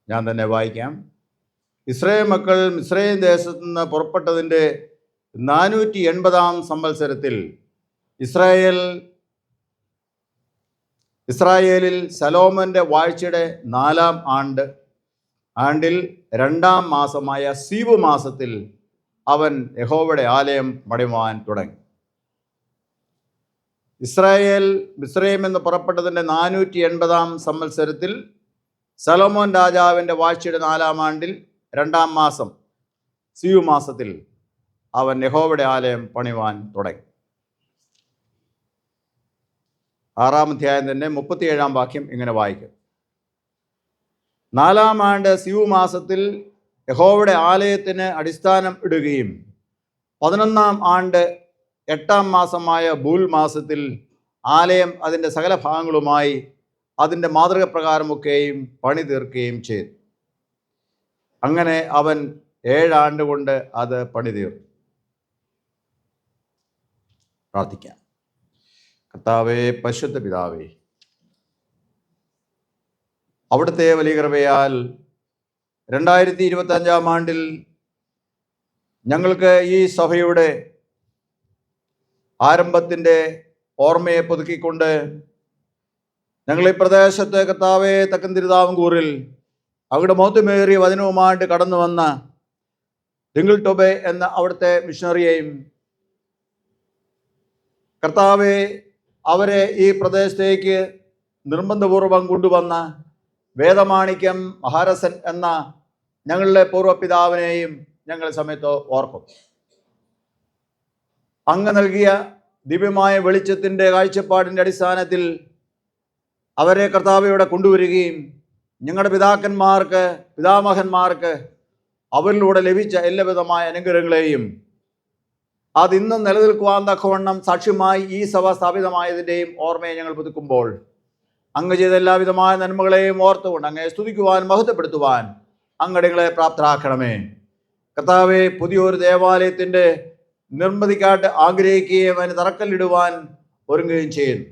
ഞാൻ തന്നെ വായിക്കാം. ഇസ്രായേൽ മക്കൾ മിസ്രയീം ദേശത്തു നിന്ന് പുറപ്പെട്ടതിൻ്റെ 480 സംവത്സരത്തിൽ ഇസ്രായേലിൽ ശലോമോന്റെ വാഴ്ചയുടെ 4-ാം ആണ്ടിൽ 2-ാം മാസമായ സീവ് മാസത്തിൽ അവൻ യഹോവയുടെ ആലയം പണിയുവാൻ തുടങ്ങി. ഇസ്രായേൽ മിസ്രയീം എന്ന് പുറപ്പെട്ടതിൻ്റെ 480 സംവത്സരത്തിൽ ശലോമോൻ രാജാവിൻ്റെ വാഴ്ചയുടെ 4-ാം ആണ്ടിൽ 2-ാം മാസം സീവ് മാസത്തിൽ അവൻ യഹോവയുടെ ആലയം പണിയുവാൻ തുടങ്ങി. 6-ാം അധ്യായം തന്നെ 37-ാം വാക്യം ഇങ്ങനെ വായിക്കും. 4-ാം ആണ്ട് സീവ് മാസത്തിൽ യഹോവയുടെ ആലയത്തിന് അടിസ്ഥാനം ഇടുകയും 11-ാം ആണ്ട് 8-ാം മാസമായ ബൂൽ മാസത്തിൽ ആലയം അതിൻ്റെ സകല ഭാഗങ്ങളുമായി അതിൻ്റെ മാതൃക പ്രകാരമൊക്കെയും പണി തീർക്കുകയും ചെയ്തു. അങ്ങനെ അവൻ 7 ആണ്ട് കൊണ്ട് അത് പണി തീർന്നു. പ്രാർത്ഥിക്കാം. കർത്താവേ, പരിശുദ്ധ പിതാവേ, അവിടുത്തെ വലിയ കൃപയാൽ 2025-ാം ആണ്ടിൽ ഞങ്ങൾക്ക് ഈ സഭയുടെ ആരംഭത്തിൻ്റെ ഓർമ്മയെ പുതുക്കിക്കൊണ്ട് ഞങ്ങൾ ഈ പ്രദേശത്ത് കർത്താവേ തെക്കൻ തിരുവിതാംകൂറിൽ അവിടെ മൗത്യമേറിയ വചനവുമായിട്ട് കടന്നു വന്ന റിങ്കിൾ ടോബെ എന്ന അവിടുത്തെ മിഷണറിയെയും കർത്താവെ അവരെ ഈ പ്രദേശത്തേക്ക് നിർബന്ധപൂർവം കൊണ്ടുവന്ന വേദമാണിക്യം മഹാരസൻ എന്ന ഞങ്ങളുടെ പൂർവ്വപിതാവിനെയും ഞങ്ങൾ സമയത്ത് ഓർക്കും. അങ്ങ് നൽകിയ ദിവ്യമായ വെളിച്ചത്തിൻ്റെ കാഴ്ചപ്പാടിൻ്റെ അടിസ്ഥാനത്തിൽ അവരെ കർത്താവയോടെ കൊണ്ടുവരികയും ഞങ്ങളുടെ പിതാമഹന്മാർക്ക് അവരിലൂടെ ലഭിച്ച എല്ലാവിധമായ അനുഗ്രഹങ്ങളെയും അതിന്നും നിലനിൽക്കുവാൻ തക്കവണ്ണം സാക്ഷ്യമായി ഈ സഭ സ്ഥാപിതമായതിൻ്റെയും ഓർമ്മയെ ഞങ്ങൾ പുതുക്കുമ്പോൾ അങ്ങ് ചെയ്ത എല്ലാവിധമായ നന്മകളെയും ഓർത്തുകൊണ്ട് അങ്ങയെ സ്തുതിക്കുവാൻ മഹത്വപ്പെടുത്തുവാൻ അങ്ങടികളെ പ്രാപ്തരാക്കണമേ. കർത്താവെ, പുതിയൊരു ദേവാലയത്തിൻ്റെ നിർമ്മിതിക്കായിട്ട് ആഗ്രഹിക്കുകയും അതിന് തറക്കല്ലിടുവാൻ ഒരുങ്ങുകയും ചെയ്യുന്നു.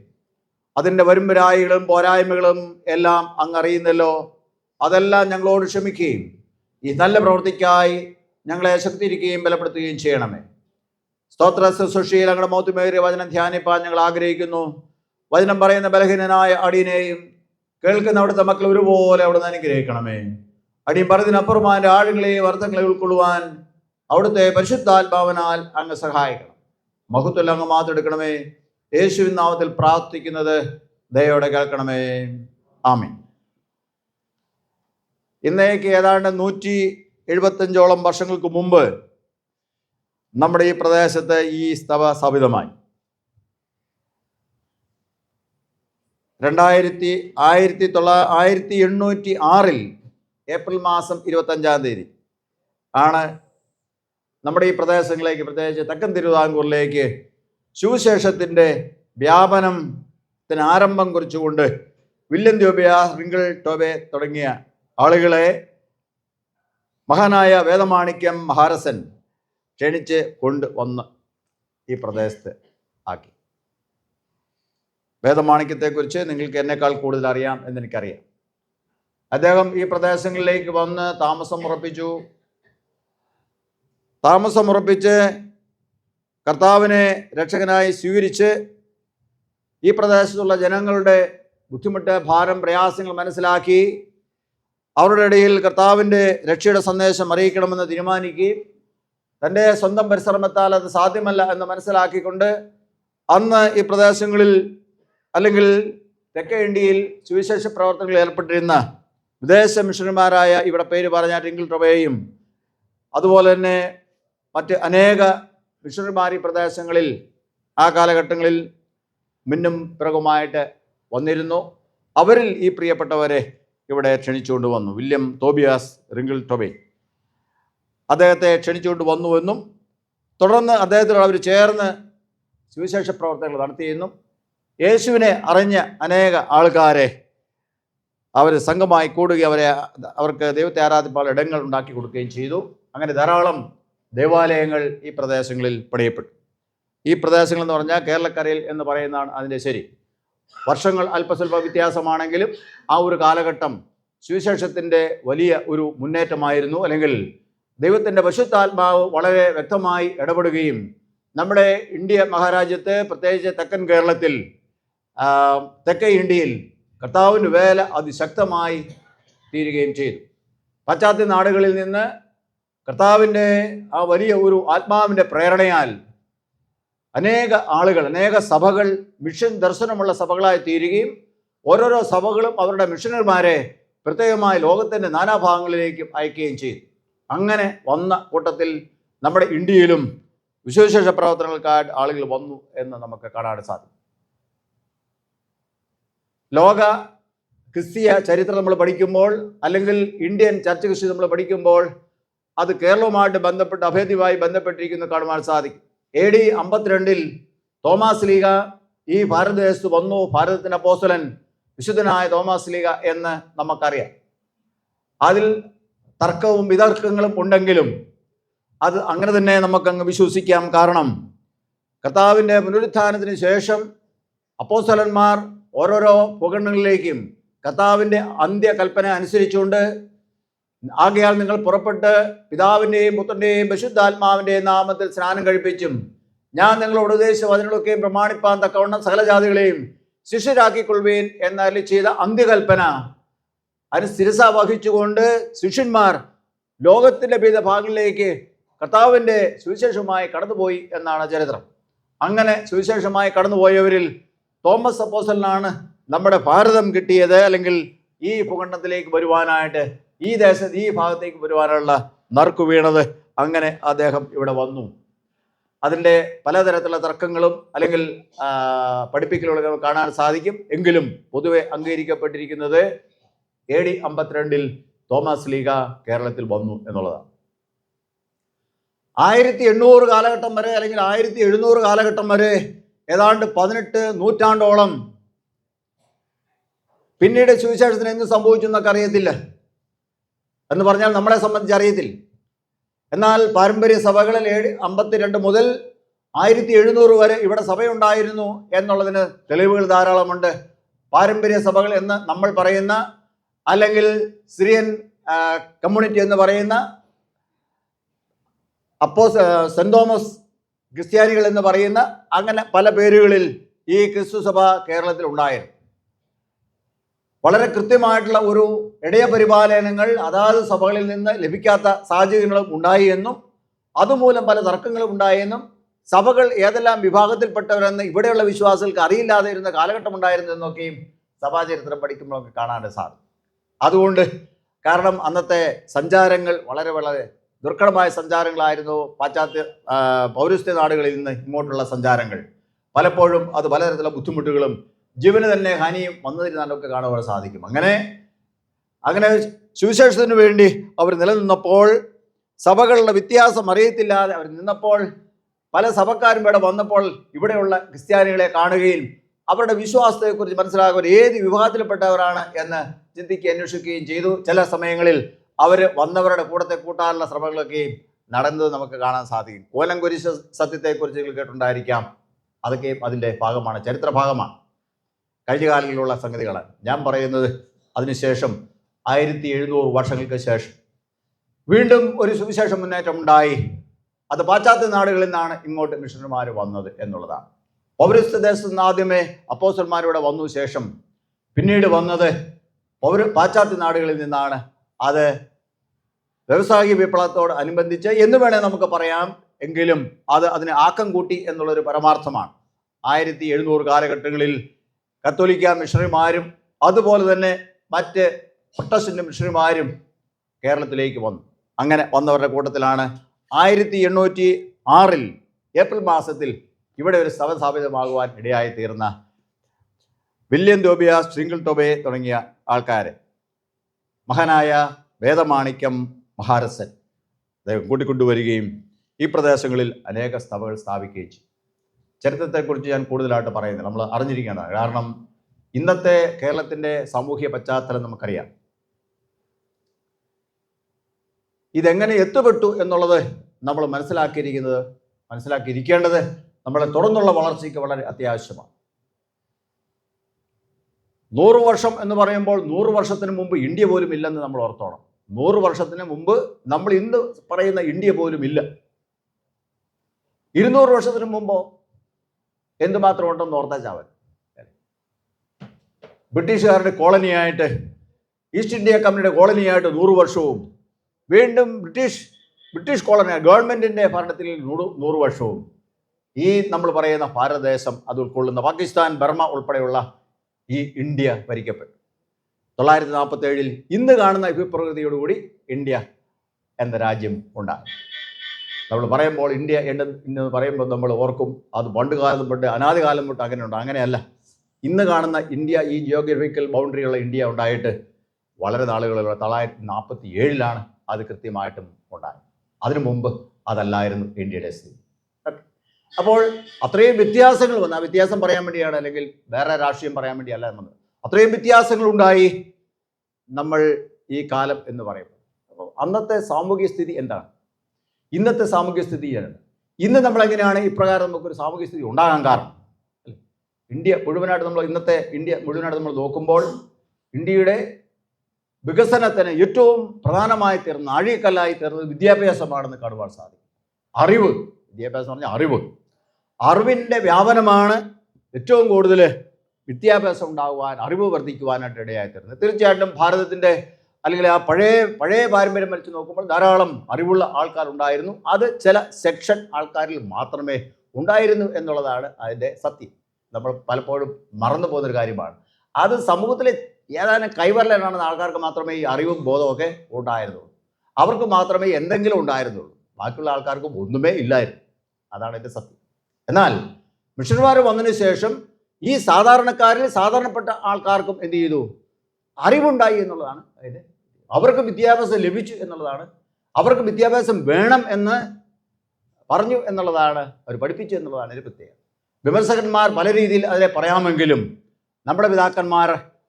അതിൻ്റെ വരുമ്പരായികളും പോരായ്മകളും എല്ലാം അങ്ങ് അറിയുന്നല്ലോ. അതെല്ലാം ഞങ്ങളോട് ക്ഷമിക്കുകയും ഈ നല്ല പ്രവൃത്തിക്കായി ഞങ്ങളെ ശക്തിയിരിക്കുകയും ബലപ്പെടുത്തുകയും ചെയ്യണമേ. സ്തോത്ര ശുശ്രൂഷയിൽ ഞങ്ങളുടെ മൗത്യമേറിയ വചനം ധ്യാനിപ്പാൻ ഞങ്ങൾ ആഗ്രഹിക്കുന്നു. വചനം പറയുന്ന ബലഹീനനായ അടിയനെയും കേൾക്കുന്ന അവിടുത്തെ മക്കൾ ഒരുപോലെ അവിടുന്ന് അനുഗ്രഹിക്കണമേ. അടിയൻ പറഞ്ഞതിനപ്പുറമായ ആഴങ്ങളെയും അർത്ഥങ്ങളെ ഉൾക്കൊള്ളുവാൻ അവിടുത്തെ പരിശുദ്ധാത്മാവിനാൽ അങ്ങ് സഹായിക്കണം. മഹത്വം അങ്ങ് മാത്രം യേശുവിൻ നാമത്തിൽ പ്രാർത്ഥിക്കുന്നത് ദയോടെ കേൾക്കണമേ. ആമേൻ. ഇന്നേക്ക് ഏതാണ്ട് 175ഓളം വർഷങ്ങൾക്ക് മുമ്പ് നമ്മുടെ ഈ പ്രദേശത്ത് ഈ സഭ സ്ഥാപിതമായി. 1806 ഏപ്രിൽ മാസം 25-ാം തീയതി ആണ് നമ്മുടെ ഈ പ്രദേശങ്ങളിലേക്ക്, പ്രത്യേകിച്ച് തെക്കൻ തിരുവിതാംകൂറിലേക്ക് സുവിശേഷത്തിൻ്റെ വ്യാപനത്തിന് ആരംഭം കുറിച്ചുകൊണ്ട് വില്യം റിങ്കിൾ ടോബെ തുടങ്ങിയ ആളുകളെ മഹാനായ വേദമാണിക്യം മഹാരസൻ ക്ഷണിച്ച് കൊണ്ടുവന്ന് ഈ പ്രദേശത്ത് ആക്കി. വേദമാണിക്യത്തെക്കുറിച്ച് നിങ്ങൾക്ക് എന്നെക്കാൾ കൂടുതൽ അറിയാം എന്നെനിക്കറിയാം. അദ്ദേഹം ഈ പ്രദേശങ്ങളിലേക്ക് വന്ന് താമസമുറപ്പിച്ച് കർത്താവിനെ രക്ഷകനായി സ്വീകരിച്ച് ഈ പ്രദേശത്തുള്ള ജനങ്ങളുടെ ബുദ്ധിമുട്ട്, ഭാരം, പ്രയാസങ്ങൾ മനസ്സിലാക്കി അവരുടെ ഇടയിൽ കർത്താവിൻ്റെ രക്ഷയുടെ സന്ദേശം അറിയിക്കണമെന്ന് തീരുമാനിക്കുകയും തൻ്റെ സ്വന്തം പരിശ്രമത്താൽ അത് സാധ്യമല്ല എന്ന് മനസ്സിലാക്കിക്കൊണ്ട് അന്ന് ഈ പ്രദേശങ്ങളിൽ അല്ലെങ്കിൽ തെക്കേ ഇന്ത്യയിൽ സുവിശേഷ പ്രവർത്തനങ്ങളിൽ ഏർപ്പെട്ടിരുന്ന വിദേശ മിഷണറിമാരായ ഇവിടെ പേര് പറഞ്ഞ റിങ്കിൾ ടോബെയും അതുപോലെ തന്നെ മറ്റ് അനേക മിഷണറിമാർ ഈ പ്രദേശങ്ങളിൽ ആ കാലഘട്ടങ്ങളിൽ മുന്നും പിറകുമായിട്ട് വന്നിരുന്നു. അവരിൽ ഈ പ്രിയപ്പെട്ടവരെ ഇവിടെ ക്ഷണിച്ചുകൊണ്ട് വന്നു. വില്യം തോബിയാസ് റിങ്കിൾ ടോബെ അദ്ദേഹത്തെ ക്ഷണിച്ചുകൊണ്ട് വന്നുവെന്നും തുടർന്ന് അദ്ദേഹത്തോട് അവർ ചേർന്ന് സുവിശേഷ പ്രവർത്തനങ്ങൾ നടത്തിയെന്നും യേശുവിനെ അറിഞ്ഞ അനേക ആൾക്കാരെ അവർ സംഘമായി കൂടുകയും അവർക്ക് ദൈവത്തെ ആരാധിപ്പാനുള്ള ഇടങ്ങൾ ഉണ്ടാക്കി കൊടുക്കുകയും ചെയ്തു. അങ്ങനെ ധാരാളം ദേവാലയങ്ങൾ ഈ പ്രദേശങ്ങളിൽ പണിയപ്പെട്ടു. ഈ പ്രദേശങ്ങൾ എന്ന് പറഞ്ഞാൽ കേരളക്കരയിൽ എന്ന് പറയുന്നതാണ് അതിൻ്റെ ശരി. വർഷങ്ങൾ അല്പസ്വല്പ വ്യത്യാസമാണെങ്കിലും ആ ഒരു കാലഘട്ടം സുവിശേഷത്തിൻ്റെ വലിയ ഒരു മുന്നേറ്റമായിരുന്നു. അല്ലെങ്കിൽ ദൈവത്തിൻ്റെ പരിശുദ്ധാത്മാവ് വളരെ വ്യക്തമായി ഇടപെടുകയും നമ്മുടെ ഇന്ത്യ മഹാരാജ്യത്ത്, പ്രത്യേകിച്ച് തെക്കൻ കേരളത്തിൽ, തെക്കേ ഇന്ത്യയിൽ കർത്താവിൻ്റെ വേല അതിശക്തമായി തീരുകയും ചെയ്തു. പാശ്ചാത്യ നാടുകളിൽ നിന്ന് കർത്താവിൻ്റെ ആ വലിയ ഒരു ആത്മാവിൻ്റെ പ്രേരണയാൽ അനേക ആളുകൾ, അനേക സഭകൾ മിഷൻ ദർശനമുള്ള സഭകളായി തീരുകയും ഓരോരോ സഭകളും അവരുടെ മിഷനർമാരെ പ്രത്യേകമായി ലോകത്തിൻ്റെ നാനാഭാഗങ്ങളിലേക്കും അയക്കുകയും ചെയ്തു. അങ്ങനെ വന്ന കൂട്ടത്തിൽ നമ്മുടെ ഇന്ത്യയിലും വിശേഷ പ്രവർത്തനങ്ങൾക്കായിട്ട് ആളുകൾ വന്നു എന്ന് നമുക്ക് കാണാൻ സാധിക്കും. ലോക ക്രിസ്തീയ ചരിത്രം നമ്മൾ പഠിക്കുമ്പോൾ, അല്ലെങ്കിൽ ഇന്ത്യൻ ചർച്ച് ഹിസ്റ്ററി നമ്മൾ പഠിക്കുമ്പോൾ, അത് കേരളവുമായിട്ട് ബന്ധപ്പെട്ട് അഭേദ്യമായി ബന്ധപ്പെട്ടിരിക്കുന്നു കാണുവാൻ സാധിക്കും. AD 52 തോമാസ് ലീഗ ഈ ഭാരതദേശത്ത് വന്നു. ഭാരതത്തിൻ്റെ അപ്പോസ്തലൻ വിശുദ്ധനായ തോമാസ് ലീഗ എന്ന് നമുക്കറിയാം. അതിൽ തർക്കവും വിതർക്കങ്ങളും ഉണ്ടെങ്കിലും അത് അങ്ങനെ തന്നെ നമുക്കങ്ങ് വിശ്വസിക്കാം. കാരണം കർത്താവിൻ്റെ പുനരുത്ഥാനത്തിന് ശേഷം അപ്പോസ്തലന്മാർ ഓരോരോ ഭൂഖണ്ഡങ്ങളിലേക്കും കർത്താവിൻ്റെ അന്ത്യകൽപ്പന അനുസരിച്ചുകൊണ്ട്, ആകയാൽ നിങ്ങൾ പുറപ്പെട്ട് പിതാവിൻ്റെയും പുത്രൻ്റെയും പരിശുദ്ധാത്മാവിൻ്റെയും നാമത്തിൽ സ്നാനം കഴിപ്പിച്ചും ഞാൻ നിങ്ങളോട് ഉപദേശിച്ച വചനങ്ങളൊക്കെയും പ്രമാണിപ്പാൻ തക്കവണ്ണം സകല ജാതികളെയും ശിഷ്യരാക്കിക്കൊള്ളുവീൻ എന്നരുളി ചെയ്ത അന്ത്യകൽപ്പന അതിന് ശിരസ വഹിച്ചുകൊണ്ട് ശിഷ്യന്മാർ ലോകത്തിൻ്റെ വിവിധ ഭാഗങ്ങളിലേക്ക് കർത്താവിൻ്റെ സുവിശേഷമായി കടന്നുപോയി എന്നാണ് ചരിത്രം. അങ്ങനെ സുവിശേഷമായി കടന്നുപോയവരിൽ തോമസ് അപ്പോസ്തലനാണ് നമ്മുടെ ഭാരതം കിട്ടിയത്, അല്ലെങ്കിൽ ഈ ഭൂഖണ്ഡത്തിലേക്ക് വരുവാനായിട്ട്, ഈ ദേശത്ത് ഈ ഭാഗത്തേക്ക് വരുവാനുള്ള നറുക്കു വീണത്. അങ്ങനെ അദ്ദേഹം ഇവിടെ വന്നു. അതിൻ്റെ പലതരത്തിലുള്ള തർക്കങ്ങളും അല്ലെങ്കിൽ പഠിപ്പിക്കലുകളും കാണാൻ സാധിക്കും. എങ്കിലും പൊതുവെ അംഗീകരിക്കപ്പെട്ടിരിക്കുന്നത് AD 52 തോമസ് ലീഗ കേരളത്തിൽ വന്നു എന്നുള്ളതാണ്. 1800 കാലഘട്ടം വരെ, അല്ലെങ്കിൽ 1700 കാലഘട്ടം വരെ, ഏതാണ്ട് 18 നൂറ്റാണ്ടോളം പിന്നീട് സുവിശേഷത്തിന് എന്ത് സംഭവിച്ചു എന്നൊക്കെ അറിയത്തില്ല. എന്ന് പറഞ്ഞാൽ നമ്മളെ സംബന്ധിച്ച് അറിയത്തില്ല. എന്നാൽ പാരമ്പര്യ സഭകളിൽ 52 മുതൽ 1700 വരെ ഇവിടെ സഭയുണ്ടായിരുന്നു എന്നുള്ളതിന് തെളിവുകൾ ധാരാളമുണ്ട്. പാരമ്പര്യ സഭകൾ എന്ന് നമ്മൾ പറയുന്ന, അല്ലെങ്കിൽ സിറിയൻ കമ്മ്യൂണിറ്റി എന്ന് പറയുന്ന, സെന്റ് തോമസ് ക്രിസ്ത്യാനികൾ എന്ന് പറയുന്ന, അങ്ങനെ പല പേരുകളിൽ ഈ ക്രിസ്തു സഭ കേരളത്തിൽ ഉണ്ടായിരുന്നു. വളരെ കൃത്യമായിട്ടുള്ള ഒരു ഇടയപരിപാലനങ്ങൾ അതാത് സഭകളിൽ നിന്ന് ലഭിക്കാത്ത സാഹചര്യങ്ങളും ഉണ്ടായി എന്നും അതുമൂലം പല തർക്കങ്ങളും ഉണ്ടായെന്നും സഭകൾ ഏതെല്ലാം വിഭാഗത്തിൽപ്പെട്ടവരെന്ന് ഇവിടെയുള്ള വിശ്വാസികൾക്ക് അറിയില്ലാതെ ഇരുന്ന കാലഘട്ടം ഉണ്ടായിരുന്നു എന്നൊക്കെയും സഭാചരിത്രം പഠിക്കുമ്പോഴൊക്കെ കാണാൻ സാധിക്കും. അതുകൊണ്ട് കാരണം അന്നത്തെ സഞ്ചാരങ്ങൾ വളരെ വളരെ ദുർഘടമായ സഞ്ചാരങ്ങളായിരുന്നു. പാശ്ചാത്യ പൗരസ്ത്യ നാടുകളിൽ നിന്ന് ഇങ്ങോട്ടുള്ള സഞ്ചാരങ്ങൾ പലപ്പോഴും അത് പലതരത്തിലുള്ള ബുദ്ധിമുട്ടുകളും ജീവന് തന്നെ ഹാനിയും വന്നതിരുന്നാലൊക്കെ കാണുവാൻ സാധിക്കും. അങ്ങനെ സുവിശേഷത്തിന് വേണ്ടി അവർ നിലനിന്നപ്പോൾ, സഭകളുടെ വ്യത്യാസം അറിയത്തില്ലാതെ അവർ നിന്നപ്പോൾ, പല സഭക്കാരും ഇവിടെ വന്നപ്പോൾ ഇവിടെയുള്ള ക്രിസ്ത്യാനികളെ കാണുകയും അവരുടെ വിശ്വാസത്തെക്കുറിച്ച് മനസ്സിലാക്കുക, ഏത് വിഭാഗത്തിൽപ്പെട്ടവരാണ് എന്ന് ചിന്തിക്കുകയും അന്വേഷിക്കുകയും ചെയ്തു. ചില സമയങ്ങളിൽ അവർ വന്നവരുടെ കൂട്ടത്തെ കൂട്ടാനുള്ള ശ്രമങ്ങളൊക്കെയും നടന്നത് നമുക്ക് കാണാൻ സാധിക്കും. കോലംകുരിശ് സത്യത്തെക്കുറിച്ച് നിങ്ങൾ കേട്ടിട്ടുണ്ടായിരിക്കാം. അതൊക്കെയും അതിൻ്റെ ഭാഗമാണ്, ചരിത്ര ഭാഗമാണ്, കഴിഞ്ഞ കാലങ്ങളിലുള്ള സംഗതികളാണ്. ഞാൻ പറയുന്നത് അതിനുശേഷം 1700 വർഷങ്ങൾക്ക് ശേഷം വീണ്ടും ഒരു സുവിശേഷ മുന്നേറ്റം ഉണ്ടായി. അത് പാശ്ചാത്യ നാടുകളിൽ നിന്നാണ് ഇങ്ങോട്ട് മിഷണറിമാർ വന്നത് എന്നുള്ളതാണ്. പൗരസ്ത്യ ദേശത്ത് നിന്ന് ആദ്യമേ അപ്പോസ്തലന്മാരിവിടെ വന്നു, ശേഷം പിന്നീട് വന്നത് പാശ്ചാത്യ നാടുകളിൽ നിന്നാണ്. അത് വ്യവസായിക വിപ്ലവത്തോട് അനുബന്ധിച്ച് എന്ന് വേണേൽ നമുക്ക് പറയാം. എങ്കിലും അതിന് ആക്കം കൂട്ടി എന്നുള്ളൊരു പരമാർത്ഥമാണ്. 1700 കാലഘട്ടങ്ങളിൽ കത്തോലിക്ക മിഷണറിമാരും അതുപോലെ തന്നെ മറ്റ് പ്രൊട്ടസ്റ്റന്റ് മിഷണറിമാരും കേരളത്തിലേക്ക് വന്നു. അങ്ങനെ വന്നവരുടെ കൂട്ടത്തിലാണ് 1806 ഏപ്രിൽ മാസത്തിൽ ഇവിടെ ഒരു സഭ സ്ഥാപിതമാകുവാൻ ഇടയായി തീർന്ന വില്യം തോബിയാസ്, ട്വിങ്കിൾ ടോബെ തുടങ്ങിയ ആൾക്കാരെ മഹാനായ വേദമാണിക്യം മഹാരസൻ അദ്ദേഹം കൂട്ടിക്കൊണ്ടുവരികയും ഈ പ്രദേശങ്ങളിൽ അനേക സഭകൾ സ്ഥാപിക്കുകയും ചെയ്തു. ചരിത്രത്തെക്കുറിച്ച് ഞാൻ കൂടുതലായിട്ട് പറയുന്നത് നമ്മൾ അറിഞ്ഞിരിക്കേണ്ടതാണ്. കാരണം ഇന്നത്തെ കേരളത്തിൻ്റെ സാമൂഹ്യ പശ്ചാത്തലം നമുക്കറിയാം. ഇതെങ്ങനെ എത്തുപെട്ടു എന്നുള്ളത് നമ്മൾ മനസ്സിലാക്കിയിരിക്കേണ്ടത് നമ്മളെ തുടർന്നുള്ള വളർച്ചയ്ക്ക് വളരെ അത്യാവശ്യമാണ്. 100 വർഷം എന്ന് പറയുമ്പോൾ 100 വർഷത്തിന് മുമ്പ് ഇന്ത്യ പോലും ഇല്ലെന്ന് നമ്മൾ ഓർത്തോണം. 100 വർഷത്തിന് മുമ്പ് നമ്മൾ ഇന്ന് പറയുന്ന ഇന്ത്യ പോലും ഇല്ല. 200 വർഷത്തിന് മുമ്പോ എന്തുമാത്രം ഉണ്ടെന്ന് ഓർത്താ ചാവൻ. ബ്രിട്ടീഷുകാരുടെ കോളനിയായിട്ട്, ഈസ്റ്റ് ഇന്ത്യ കമ്പനിയുടെ കോളനിയായിട്ട് 100 വർഷവും, വീണ്ടും ബ്രിട്ടീഷ് കോളനി ഗവൺമെൻറ്റിൻ്റെ ഭരണത്തിൽ 100 വർഷവും, ഈ നമ്മൾ പറയുന്ന ഭാരതദേശം അത് ഉൾക്കൊള്ളുന്ന പാകിസ്ഥാൻ, ബർമ ഉൾപ്പെടെയുള്ള ഈ ഇന്ത്യ ഭരിക്കപ്പെട്ടു. 947 ഇന്ന് കാണുന്ന വിപ്രകൃതിയോടുകൂടി ഇന്ത്യ എന്ന രാജ്യം ഉണ്ടായി. നമ്മൾ പറയുമ്പോൾ ഇന്ത്യ എന്ന് പറയുമ്പോൾ നമ്മൾ ഓർക്കും അത് പണ്ട് കാലം തൊട്ട് അനാദികാലം തൊട്ട് അങ്ങനെയുണ്ട്. അങ്ങനെയല്ല. ഇന്ന് കാണുന്ന ഇന്ത്യ, ഈ ജിയോഗ്രഫിക്കൽ ബൗണ്ടറിയുള്ള ഇന്ത്യ ഉണ്ടായിട്ട് വളരെ നാളുകളുള്ള 947 അത് കൃത്യമായിട്ടും ഉണ്ടായത്. അതിനു മുമ്പ് അതല്ലായിരുന്നു ഇന്ത്യയുടെ സ്ഥിതി. അപ്പോൾ അത്രയും വ്യത്യാസങ്ങൾ വന്നു. ആ വ്യത്യാസം പറയാൻ വേണ്ടിയാണ്, അല്ലെങ്കിൽ വേറെ രാഷ്ട്രീയം പറയാൻ വേണ്ടിയല്ല എന്നത്. അത്രയും വ്യത്യാസങ്ങളുണ്ടായി നമ്മൾ ഈ കാലം എന്ന് പറയുമ്പോൾ. അപ്പോൾ അന്നത്തെ സാമൂഹ്യ സ്ഥിതി എന്താണ്, ഇന്നത്തെ സാമൂഹ്യ സ്ഥിതിയാണ്? ഇന്ന് നമ്മളെങ്ങനെയാണ് ഇപ്രകാരം നമുക്കൊരു സാമൂഹ്യ സ്ഥിതി ഉണ്ടാകാൻ കാരണം? ഇന്ത്യ മുഴുവനായിട്ട് ഇന്നത്തെ ഇന്ത്യ മുഴുവനായിട്ട് നമ്മൾ നോക്കുമ്പോൾ ഇന്ത്യയുടെ വികസനത്തിന് ഏറ്റവും പ്രധാനമായി തീർന്ന, നാഴികക്കല്ലായി തീർന്നത് വിദ്യാഭ്യാസമാണെന്ന് കാണുവാൻ സാധിക്കും. അറിവ്, വിദ്യാഭ്യാസം എന്ന് പറഞ്ഞാൽ അറിവിൻ്റെ വ്യാപനമാണ് ഏറ്റവും കൂടുതൽ വിദ്യാഭ്യാസം ഉണ്ടാകുവാൻ, അറിവ് വർദ്ധിക്കുവാനായിട്ട് ഇടയായി തീർന്നത്. തീർച്ചയായിട്ടും ഭാരതത്തിൻ്റെ അല്ലെങ്കിൽ ആ പഴയ പാരമ്പര്യം വെച്ച് നോക്കുമ്പോൾ ധാരാളം അറിവുള്ള ആൾക്കാരുണ്ടായിരുന്നു. അത് ചില സെക്ഷൻ ആൾക്കാരിൽ മാത്രമേ ഉണ്ടായിരുന്നു എന്നുള്ളതാണ് അതിൻ്റെ സത്യം. നമ്മൾ പലപ്പോഴും മറന്നു പോകുന്നൊരു കാര്യമാണ്. അത് സമൂഹത്തിലെ ഏതാനും കൈവരലാണെന്ന ആൾക്കാർക്ക് മാത്രമേ ഈ അറിവും ബോധമൊക്കെ ഉണ്ടായിരുന്നുള്ളൂ. അവർക്ക് മാത്രമേ എന്തെങ്കിലും ഉണ്ടായിരുന്നുള്ളൂ. ബാക്കിയുള്ള ആൾക്കാർക്കും ഒന്നുമേ ഇല്ലായിരുന്നു. അതാണ് എൻ്റെ സത്യം. എന്നാൽ മിഷണന്മാർ വന്നതിന് ശേഷം ഈ സാധാരണക്കാരിൽ സാധാരണപ്പെട്ട ആൾക്കാർക്കും എന്ത് ചെയ്തു? അറിവുണ്ടായി എന്നുള്ളതാണ് അതിൻ്റെ. അവർക്ക് വിദ്യാഭ്യാസം ലഭിച്ചു എന്നുള്ളതാണ്. അവർക്ക് വിദ്യാഭ്യാസം വേണം എന്ന് പറഞ്ഞു എന്നുള്ളതാണ്, അവർ പഠിപ്പിച്ചു എന്നുള്ളതാണ് ഒരു പ്രത്യേകത. വിമർശകന്മാർ പല രീതിയിൽ അതിനെ പറയാമെങ്കിലും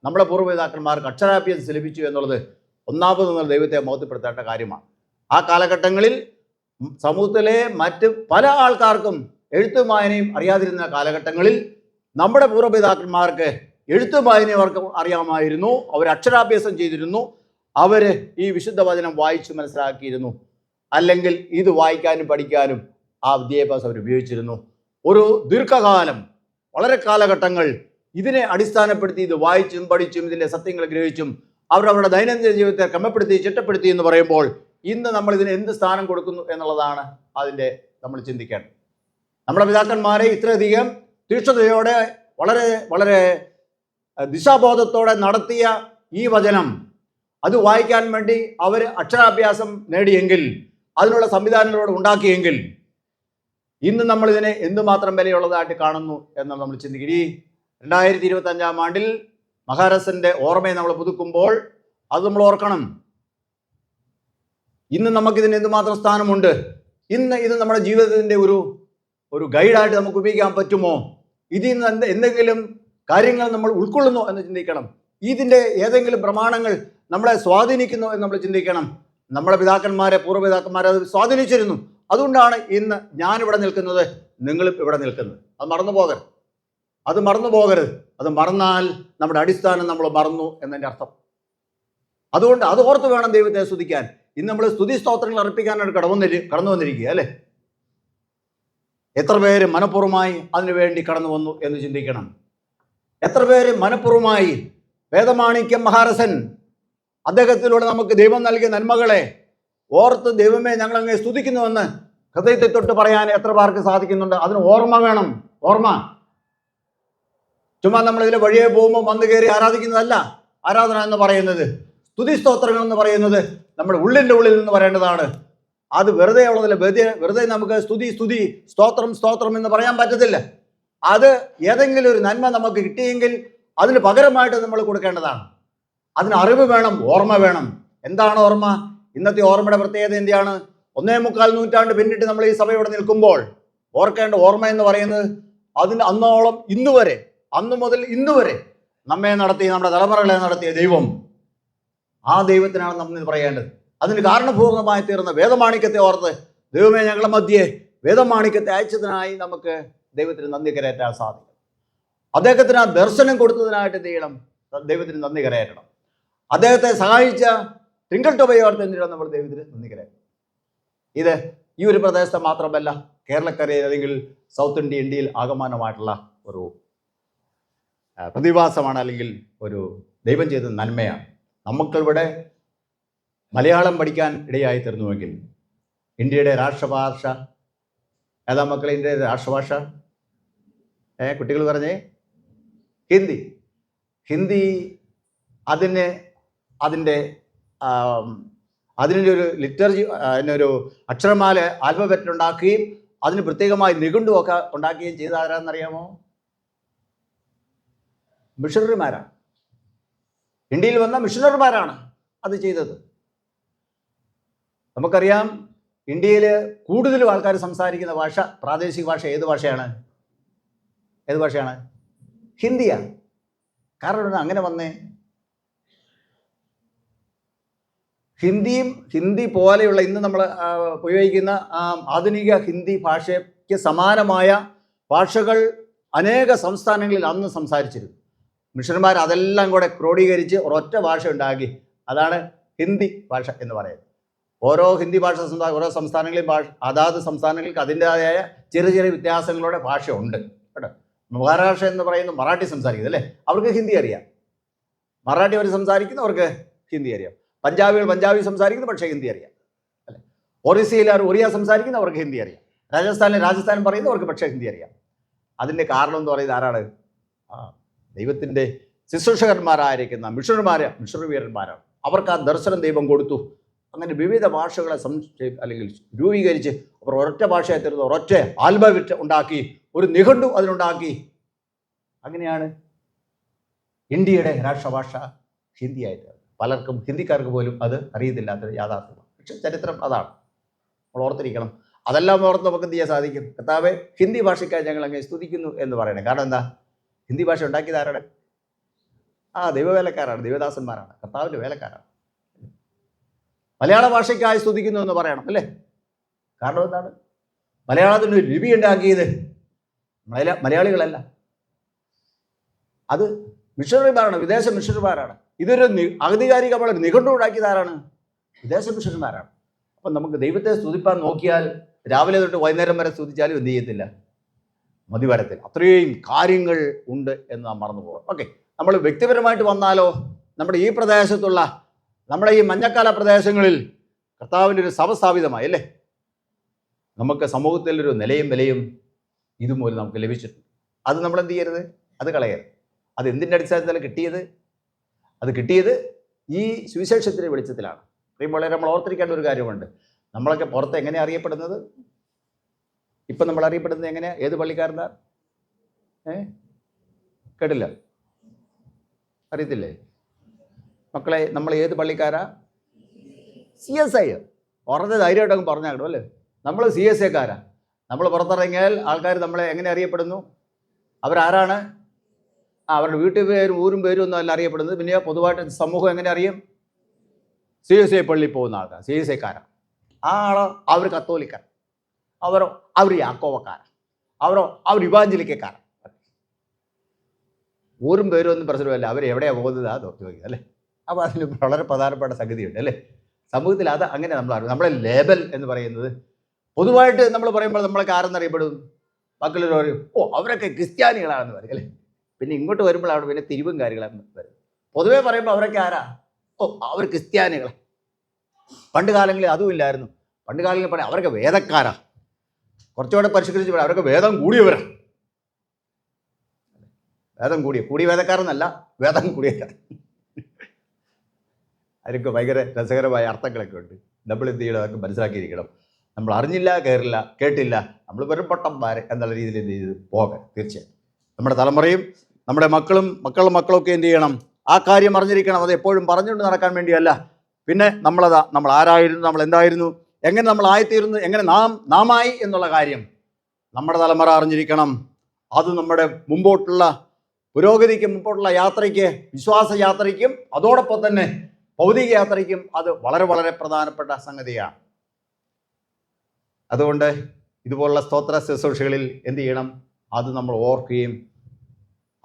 നമ്മുടെ പൂർവ്വപിതാക്കന്മാർക്ക് അക്ഷരാഭ്യാസം ലഭിച്ചു എന്നുള്ളത് ഒന്നാമത് നിങ്ങൾ ദൈവത്തെ ബോധ്യപ്പെടുത്തേണ്ട കാര്യമാണ്. ആ കാലഘട്ടങ്ങളിൽ സമൂഹത്തിലെ മറ്റ് പല ആൾക്കാർക്കും എഴുത്തും വായനയും അറിയാതിരുന്ന കാലഘട്ടങ്ങളിൽ നമ്മുടെ പൂർവ്വപിതാക്കന്മാർക്ക് എഴുത്തും വായനയും അവർക്ക് അറിയാമായിരുന്നു. അവർ അക്ഷരാഭ്യാസം ചെയ്തിരുന്നു. അവർ ഈ വിശുദ്ധ വചനം വായിച്ച് മനസ്സിലാക്കിയിരുന്നു. അല്ലെങ്കിൽ ഇത് വായിക്കാനും പഠിക്കാനും ആ വിദ്യാഭ്യാസം അവർ ഉപയോഗിച്ചിരുന്നു. ഒരു ദീർഘകാലം, വളരെ കാലഘട്ടങ്ങൾ ഇതിനെ അടിസ്ഥാനപ്പെടുത്തി ഇത് വായിച്ചും പഠിച്ചും ഇതിൻ്റെ സത്യങ്ങൾ ഗ്രഹിച്ചും അവരവരുടെ ദൈനംദിന ജീവിതത്തെ ക്രമപ്പെടുത്തി ചിട്ടപ്പെടുത്തി എന്ന് പറയുമ്പോൾ ഇന്ന് നമ്മൾ ഇതിന് എന്ത് സ്ഥാനം കൊടുക്കുന്നു എന്നുള്ളതാണ് അതിൻ്റെ നമ്മൾ ചിന്തിക്കേണ്ടത്. നമ്മുടെ പിതാക്കന്മാരെ ഇത്രയധികം തീക്ഷ്ണതയോടെ വളരെ വളരെ ദിശാബോധത്തോടെ നടത്തിയ ഈ വചനം അത് വായിക്കാൻ വേണ്ടി അവർ അക്ഷരാഭ്യാസം നേടിയെങ്കിൽ, അതിനുള്ള സംവിധാനങ്ങളോട് ഉണ്ടാക്കിയെങ്കിൽ ഇന്ന് നമ്മളിതിനെ എന്തുമാത്രം വിലയുള്ളതായിട്ട് കാണുന്നു എന്ന് നമ്മൾ ചിന്തിക്കും. ഈ 2025 ആണ്ടിൽ മഹാരാജന്റെ ഓർമ്മയെ നമ്മൾ പുതുക്കുമ്പോൾ അത് നമ്മൾ ഓർക്കണം. ഇന്ന് നമുക്കിതിന് എന്തുമാത്രം സ്ഥാനമുണ്ട്? ഇന്ന് ഇത് നമ്മുടെ ജീവിതത്തിൻ്റെ ഒരു ഗൈഡായിട്ട് നമുക്ക് ഉപയോഗിക്കാൻ പറ്റുമോ? ഇതിൽ നിന്ന് എന്തെങ്കിലും കാര്യങ്ങൾ നമ്മൾ ഉൾക്കൊള്ളുന്നു എന്ന് ചിന്തിക്കണം. ഇതിൻ്റെ ഏതെങ്കിലും പ്രമാണങ്ങൾ നമ്മളെ സ്വാധീനിക്കുന്നു എന്ന് നമ്മൾ ചിന്തിക്കണം. നമ്മുടെ പൂർവ്വപിതാക്കന്മാരെ അത് സ്വാധീനിച്ചിരുന്നു. അതുകൊണ്ടാണ് ഇന്ന് ഞാനിവിടെ നിൽക്കുന്നത്, നിങ്ങളും ഇവിടെ നിൽക്കുന്നത്. അത് മറന്നു പോകരുത്. അത് മറന്നാൽ നമ്മുടെ അടിസ്ഥാനം നമ്മൾ മറന്നു എന്നതിൻ്റെ അർത്ഥം. അതുകൊണ്ട് അത് ഓർത്ത് വേണം ദൈവത്തെ സ്തുതിക്കാൻ. ഇന്ന് നമ്മൾ സ്തുതി സ്തോത്രങ്ങൾ അർപ്പിക്കാനായിട്ട് കടന്നു വന്നിരിക്കുക അല്ലേ? എത്ര പേര് മനഃപൂർവ്വമായി അതിനുവേണ്ടി കടന്നു വന്നു എന്ന് ചിന്തിക്കണം. എത്ര പേര് മനഃപൂർവ്വമായി വേദമാണിക്യം മഹാരസൻ അദ്ദേഹത്തിലൂടെ നമുക്ക് ദൈവം നൽകിയ നന്മകളെ ഓർത്ത് ദൈവമേ ഞങ്ങളങ്ങ് സ്തുതിക്കുന്നുവെന്ന് ഹൃദയത്തെ തൊട്ട് പറയാൻ എത്ര പേർക്ക് സാധിക്കുന്നുണ്ട്? അതിന് ഓർമ്മ വേണം. ഓർമ്മ ചുമ്മാ നമ്മൾ ഇതിലെ വഴിയെ പോകുമ്പോൾ വന്നു കയറി ആരാധിക്കുന്നതല്ല ആരാധന എന്ന് പറയുന്നത്. സ്തുതി സ്തോത്രങ്ങൾ എന്ന് പറയുന്നത് നമ്മുടെ ഉള്ളിൻ്റെ ഉള്ളിൽ നിന്ന് പറയേണ്ടതാണ്. അത് വെറുതെ ഉള്ളതല്ല. വെറുതെ നമുക്ക് സ്തുതി സ്തോത്രം എന്ന് പറയാൻ പറ്റത്തില്ല. അത് ഏതെങ്കിലും ഒരു നന്മ നമുക്ക് കിട്ടിയെങ്കിൽ അതിന് പകരമായിട്ട് നമ്മൾ കൊടുക്കേണ്ടതാണ്. അതിന് അറിവ് വേണം, ഓർമ്മ വേണം. എന്താണ് ഓർമ്മ? ഇന്നത്തെ ഓർമ്മയുടെ പ്രത്യേകത എന്താണ്? 1.25 നൂറ്റാണ്ട് പിന്നിട്ട് നമ്മൾ ഈ സഭയോടെ നിൽക്കുമ്പോൾ ഓർക്കേണ്ട ഓർമ്മ എന്ന് പറയുന്നത് അതിന് അന്നോളം ഇന്നുവരെ, അന്നു മുതൽ ഇന്നുവരെ നമ്മെ നടത്തി, നമ്മുടെ തലമുറകളെ നടത്തിയ ദൈവം, ആ ദൈവത്തിനാണ് നമ്മൾ പറയേണ്ടത്. അതിന് കാരണപൂർവ്വമായി തീർന്ന വേദമാണിക്യത്തെ ഓർത്ത് ദൈവമേ ഞങ്ങളുടെ മധ്യേ വേദമാണിക്യത്തെ അയച്ചതിനായി നമുക്ക് ദൈവത്തിന് നന്ദി കരേറ്റാൻ സാധിക്കും. അദ്ദേഹത്തിന് ആ ദർശനം കൊടുത്തതിനായിട്ട് എന്ത് ചെയ്യണം? ദൈവത്തിന് നന്ദി കരയറ്റണം. അദ്ദേഹത്തെ സഹായിച്ച ട്വിങ്കിൾ ടോബയെ ഓർത്ത് എന്തിനാണ് നമ്മൾ ദൈവത്തിന് നന്ദി കരയറ്റണം. ഇത് ഈ ഒരു പ്രദേശത്തെ മാത്രമല്ല, കേരളക്കരയിൽ അല്ലെങ്കിൽ സൗത്ത് ഇന്ത്യയിൽ ആകമാനമായിട്ടുള്ള ഒരു പ്രതിഭാസമാണ്, അല്ലെങ്കിൽ ഒരു ദൈവം ചെയ്ത നന്മയാണ്. നമുക്കിവിടെ മലയാളം പഠിക്കാൻ ഇടയായി തീർന്നുവെങ്കിൽ ഇന്ത്യയുടെ രാഷ്ട്രഭാഷ ഏതാ മക്കളെ? ഇന്ത്യയുടെ രാഷ്ട്രഭാഷ കുട്ടികൾ പറഞ്ഞേ ഹിന്ദി. ഹിന്ദി അതിൻ്റെ ഒരു ലിറ്റർജി, അതിനൊരു അക്ഷരമാല ആൽഫബറ്റ് ഉണ്ടാക്കുകയും അതിന് പ്രത്യേകമായി നിഘണ്ടുവൊക്കെ ഉണ്ടാക്കുകയും ചെയ്ത ആരാന്നറിയാമോ? മിഷണറിമാരാണ്. ഇന്ത്യയിൽ വന്ന മിഷണറിമാരാണ് അത് ചെയ്തത്. നമുക്കറിയാം, ഇന്ത്യയിൽ കൂടുതലും ആൾക്കാർ സംസാരിക്കുന്ന ഭാഷ, പ്രാദേശിക ഭാഷ ഏത് ഭാഷയാണ്? ഹിന്ദിയാണ്. കാരണം അങ്ങനെ വന്നേ, ഹിന്ദി പോലെയുള്ള ഇന്ന് നമ്മൾ ഉപയോഗിക്കുന്ന ആധുനിക ഹിന്ദി ഭാഷയ്ക്ക് സമാനമായ ഭാഷകൾ അനേക സംസ്ഥാനങ്ങളിൽ അന്ന് സംസാരിച്ചിരുന്നു. മിഷണന്മാർ അതെല്ലാം കൂടെ ക്രോഡീകരിച്ച് ഒരൊറ്റ ഭാഷ ഉണ്ടാക്കി. അതാണ് ഹിന്ദി ഭാഷ എന്ന് പറയുന്നത്. ഓരോ ഹിന്ദി ഭാഷ ഓരോ സംസ്ഥാനങ്ങളിലും അതാത് സംസ്ഥാനങ്ങൾക്ക് അതിൻ്റെതായ ചെറിയ ചെറിയ വ്യത്യാസങ്ങളുടെ ഭാഷയുണ്ട് കേട്ടോ. മഹാരാഷ്ട്ര എന്ന് പറയുന്നത് മറാഠി സംസാരിക്കുന്നത് അല്ലേ, അവർക്ക് ഹിന്ദി അറിയാം. മറാഠി അവർ സംസാരിക്കുന്നവർക്ക് ഹിന്ദി അറിയാം. പഞ്ചാബികൾ പഞ്ചാബി സംസാരിക്കുന്നു, പക്ഷേ ഹിന്ദി അറിയാം അല്ലേ. ഒറീസയിൽ ഒറിയ സംസാരിക്കുന്നവർക്ക് ഹിന്ദി അറിയാം. രാജസ്ഥാൻ പറയുന്നവർക്ക് പക്ഷേ ഹിന്ദി അറിയാം. അതിൻ്റെ കാരണം എന്ന് പറയുന്നത് ആരാണ്? ദൈവത്തിൻ്റെ ശുശ്രൂഷകന്മാരായിരിക്കുന്ന മിഷണറി വീരന്മാരാണ്. അവർക്ക് ആ ദർശനം ദൈവം കൊടുത്തു. അങ്ങനെ വിവിധ ഭാഷകളെ അല്ലെങ്കിൽ രൂപീകരിച്ച് അവർ ഒരൊറ്റ ഭാഷയായി തീർന്ന് ഒരൊറ്റ ആൽഫബറ്റ് ഉണ്ടാക്കി, ഒരു നിഘണ്ടു അതിനുണ്ടാക്കി. അങ്ങനെയാണ് ഇന്ത്യയുടെ രാഷ്ട്രഭാഷ ഹിന്ദിയായി തീർന്നത്. പലർക്കും, ഹിന്ദിക്കാർക്ക് പോലും അത് അറിയത്തില്ലാത്ത യാഥാർത്ഥ്യമാണ്. പക്ഷെ ചരിത്രം അതാണ്, നമ്മൾ ഓർത്തിരിക്കണം. അതെല്ലാം ഓർത്ത് നമുക്ക് എന്ത് ചെയ്യാൻ സാധിക്കും? കർത്താവേ, ഹിന്ദി ഭാഷയ്ക്കായി ഞങ്ങൾ അങ്ങനെ സ്തുതിക്കുന്നു എന്ന് പറയണേ. കാരണം എന്താ? ഹിന്ദി ഭാഷ ഉണ്ടാക്കിയത് ആരാണ്? ദൈവവേലക്കാരാണ്, ദൈവദാസന്മാരാണ്, കർത്താവിൻ്റെ വേലക്കാരാണ്. മലയാള ഭാഷയ്ക്കായി സ്തുതിക്കുന്നു എന്ന് പറയണം അല്ലേ. കാരണം എന്താണ്? മലയാളത്തിന് ഒരു ലിപി ഉണ്ടാക്കിയത് മലയാളികളല്ല, അത് മിഷണറിമാരാണ്, വിദേശ മിഷണറിമാരാണ്. ഇതൊരു ആധികാരികമായ നിഘണ്ടു ഉണ്ടാക്കിയത് ആരാണ്? വിദേശ മിഷണറിമാരാണ്. അപ്പം നമുക്ക് ദൈവത്തെ സ്തുതിപ്പാൻ നോക്കിയാൽ രാവിലെ തൊട്ട് വൈകുന്നേരം വരെ സ്തുതിച്ചാലും എന്ത് ചെയ്യത്തില്ല, മതി വരത്തില്ല. അത്രയും കാര്യങ്ങൾ ഉണ്ട് എന്ന് നാം മറന്നു പോകും. ഓക്കെ, നമ്മൾ വ്യക്തിപരമായിട്ട് വന്നാലോ, നമ്മുടെ ഈ പ്രദേശത്തുള്ള, നമ്മുടെ ഈ മഞ്ഞക്കാല പ്രദേശങ്ങളിൽ കർത്താവിൻ്റെ ഒരു സഭ സ്ഥാപിതമായി അല്ലേ. നമുക്ക് സമൂഹത്തിലൊരു നിലയും വിലയും ഇതുമൂലം നമുക്ക് ലഭിച്ചിട്ടുണ്ട്. അത് നമ്മൾ എന്ത് ചെയ്യരുത്? അത് കളയരുത്. അത് എന്തിൻ്റെ അടിസ്ഥാനത്തിലാണ് കിട്ടിയത്? അത് കിട്ടിയത് ഈ സുവിശേഷത്തിൻ്റെ വെളിച്ചത്തിലാണ്. വളരെ നമ്മൾ ഓർത്തിരിക്കേണ്ട ഒരു കാര്യമുണ്ട്. നമ്മളൊക്കെ പുറത്ത് എങ്ങനെ അറിയപ്പെടുന്നത്? ഇപ്പം നമ്മൾ അറിയപ്പെടുന്നത് എങ്ങനെയാണ്? ഏത് പള്ളിക്കാരനാ? കേട്ടില്ല, അറിയത്തില്ലേ മക്കളെ? നമ്മൾ ഏത് പള്ളിക്കാരാ? CSI. ഉറഞ്ഞ ധൈര്യമായിട്ടങ്ങ് പറഞ്ഞാൽ അല്ലേ, നമ്മൾ CSIക്കാരാ. നമ്മൾ പുറത്തിറങ്ങിയാൽ ആൾക്കാർ നമ്മളെ എങ്ങനെ അറിയപ്പെടുന്നു? അവരാരാണ്? അവരുടെ വീട്ടിൽ പേരും ഊരും പേരും ഒന്നും അല്ല അറിയപ്പെടുന്നത്. പിന്നെ പൊതുവായിട്ട് സമൂഹം എങ്ങനെ അറിയും? CSI പള്ളിയിൽ പോകുന്ന ആൾക്കാർ CSIക്കാരാണ്. ആ ആളോ അവർ കത്തോലിക്കാർ, അവർ യാക്കോവക്കാരാണ്, അവർ ഇവാഞ്ചലിക്കാരാണ്. ഊരും പേരും ഒന്നും പ്രശ്നമല്ല, അവരെവിടെയാണ് പോകുന്നത് അത് ചോദിക്കുക അല്ലേ. അപ്പോൾ അതിന് വളരെ പ്രധാനപ്പെട്ട സംഗതിയുണ്ട് അല്ലേ സമൂഹത്തിൽ. അത് അങ്ങനെ നമ്മൾ അറിയും. നമ്മളെ ലേബൽ എന്ന് പറയുന്നത് പൊതുവായിട്ട് നമ്മൾ പറയുമ്പോൾ നമ്മളൊക്കെ ആരെന്നറിയപ്പെടും? മക്കളൊരു പറയും, അവരൊക്കെ ക്രിസ്ത്യാനികളാണെന്ന് പറയും അല്ലേ. പിന്നെ ഇങ്ങോട്ട് വരുമ്പോൾ അവിടെ പിന്നെ തിരിവും കാര്യങ്ങളാണെന്ന് വരും. പൊതുവേ പറയുമ്പോൾ അവരൊക്കെ ആരാ? അവർ ക്രിസ്ത്യാനികൾ. പണ്ട് കാലങ്ങളിൽ അതും ഇല്ലായിരുന്നു. പണ്ട് കാലങ്ങളിൽ പറയാം അവരൊക്കെ വേദക്കാരാ. കുറച്ചുകൂടെ പരിഷ്കരിച്ച് പറയാം അവരൊക്കെ വേദം കൂടിയവരാണ്. വേദം കൂടിയ വേദക്കാരെന്നല്ല, വേദം കൂടിയക്കാർ. അതിനൊക്കെ ഭയങ്കര രസകരമായ അർത്ഥങ്ങളൊക്കെ ഉണ്ട്. നമ്മൾ എന്ത് ചെയ്യണം? അതൊക്കെ മനസ്സിലാക്കിയിരിക്കണം. നമ്മൾ അറിഞ്ഞില്ല, കേട്ടില്ല, നമ്മൾ വെറും പൊട്ടന്മാർ എന്നുള്ള രീതിയിൽ എന്ത് ചെയ്ത് പോകാൻ തീർച്ചയായും. നമ്മുടെ തലമുറയും നമ്മുടെ മക്കളൊക്കെ എന്ത് ചെയ്യണം? ആ കാര്യം അറിഞ്ഞിരിക്കണം. അത് എപ്പോഴും പറഞ്ഞുകൊണ്ട് നടക്കാൻ വേണ്ടിയല്ല. പിന്നെ നമ്മൾ ആരായിരുന്നു, നമ്മൾ എന്തായിരുന്നു, എങ്ങനെ നമ്മൾ ആയിത്തീരുന്നു, എങ്ങനെ നാമായി എന്നുള്ള കാര്യം നമ്മുടെ തലമുറ അറിഞ്ഞിരിക്കണം. അത് നമ്മുടെ മുമ്പോട്ടുള്ള പുരോഗതിക്കും മുമ്പോട്ടുള്ള യാത്രയ്ക്ക്, വിശ്വാസ യാത്രയ്ക്കും അതോടൊപ്പം തന്നെ ഭൗതിക യാത്രയ്ക്കും അത് വളരെ വളരെ പ്രധാനപ്പെട്ട സംഗതിയാണ്. അതുകൊണ്ട് ഇതുപോലുള്ള സ്തോത്ര ശുശ്രൂഷകളിൽ എന്ത് ചെയ്യണം? അത് നമ്മൾ ഓർക്കുകയും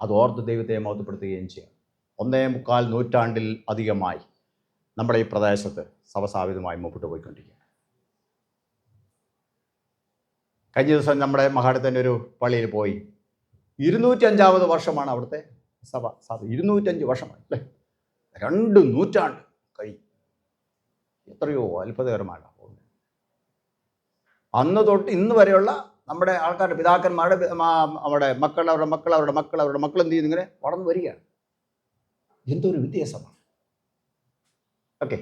അത് ഓർത്ത് ദൈവത്തെ മഹത്വപ്പെടുത്തുകയും ചെയ്യണം. 1.25 നൂറ്റാണ്ടിൽ അധികമായി നമ്മുടെ ഈ പ്രദേശത്ത് സഭ സ്ഥാപിതമായി മുമ്പോട്ട് പോയിക്കൊണ്ടിരിക്കുകയാണ്. കഴിഞ്ഞ ദിവസം നമ്മുടെ മഹാടത്തിൻ്റെ ഒരു പള്ളിയിൽ പോയി. 205ാമത് വർഷമാണ് അവിടുത്തെ സഭ 205 വർഷമായി അല്ലേ. 2 നൂറ്റാണ്ട് കഴിഞ്ഞു. എത്രയോ അത്ഭുതകരമാണ്. അന്ന് തൊട്ട് ഇന്ന് വരെയുള്ള നമ്മുടെ ആൾക്കാരുടെ പിതാക്കന്മാരുടെ നമ്മുടെ മക്കൾ, അവരുടെ മക്കൾ, അവരുടെ മക്കൾ, അവരുടെ മക്കൾ എന്ത് ചെയ്യുന്നു, ഇങ്ങനെ വളർന്നു വരികയാണ്. എന്തൊരു വ്യത്യാസമാണ്. ഓക്കെ,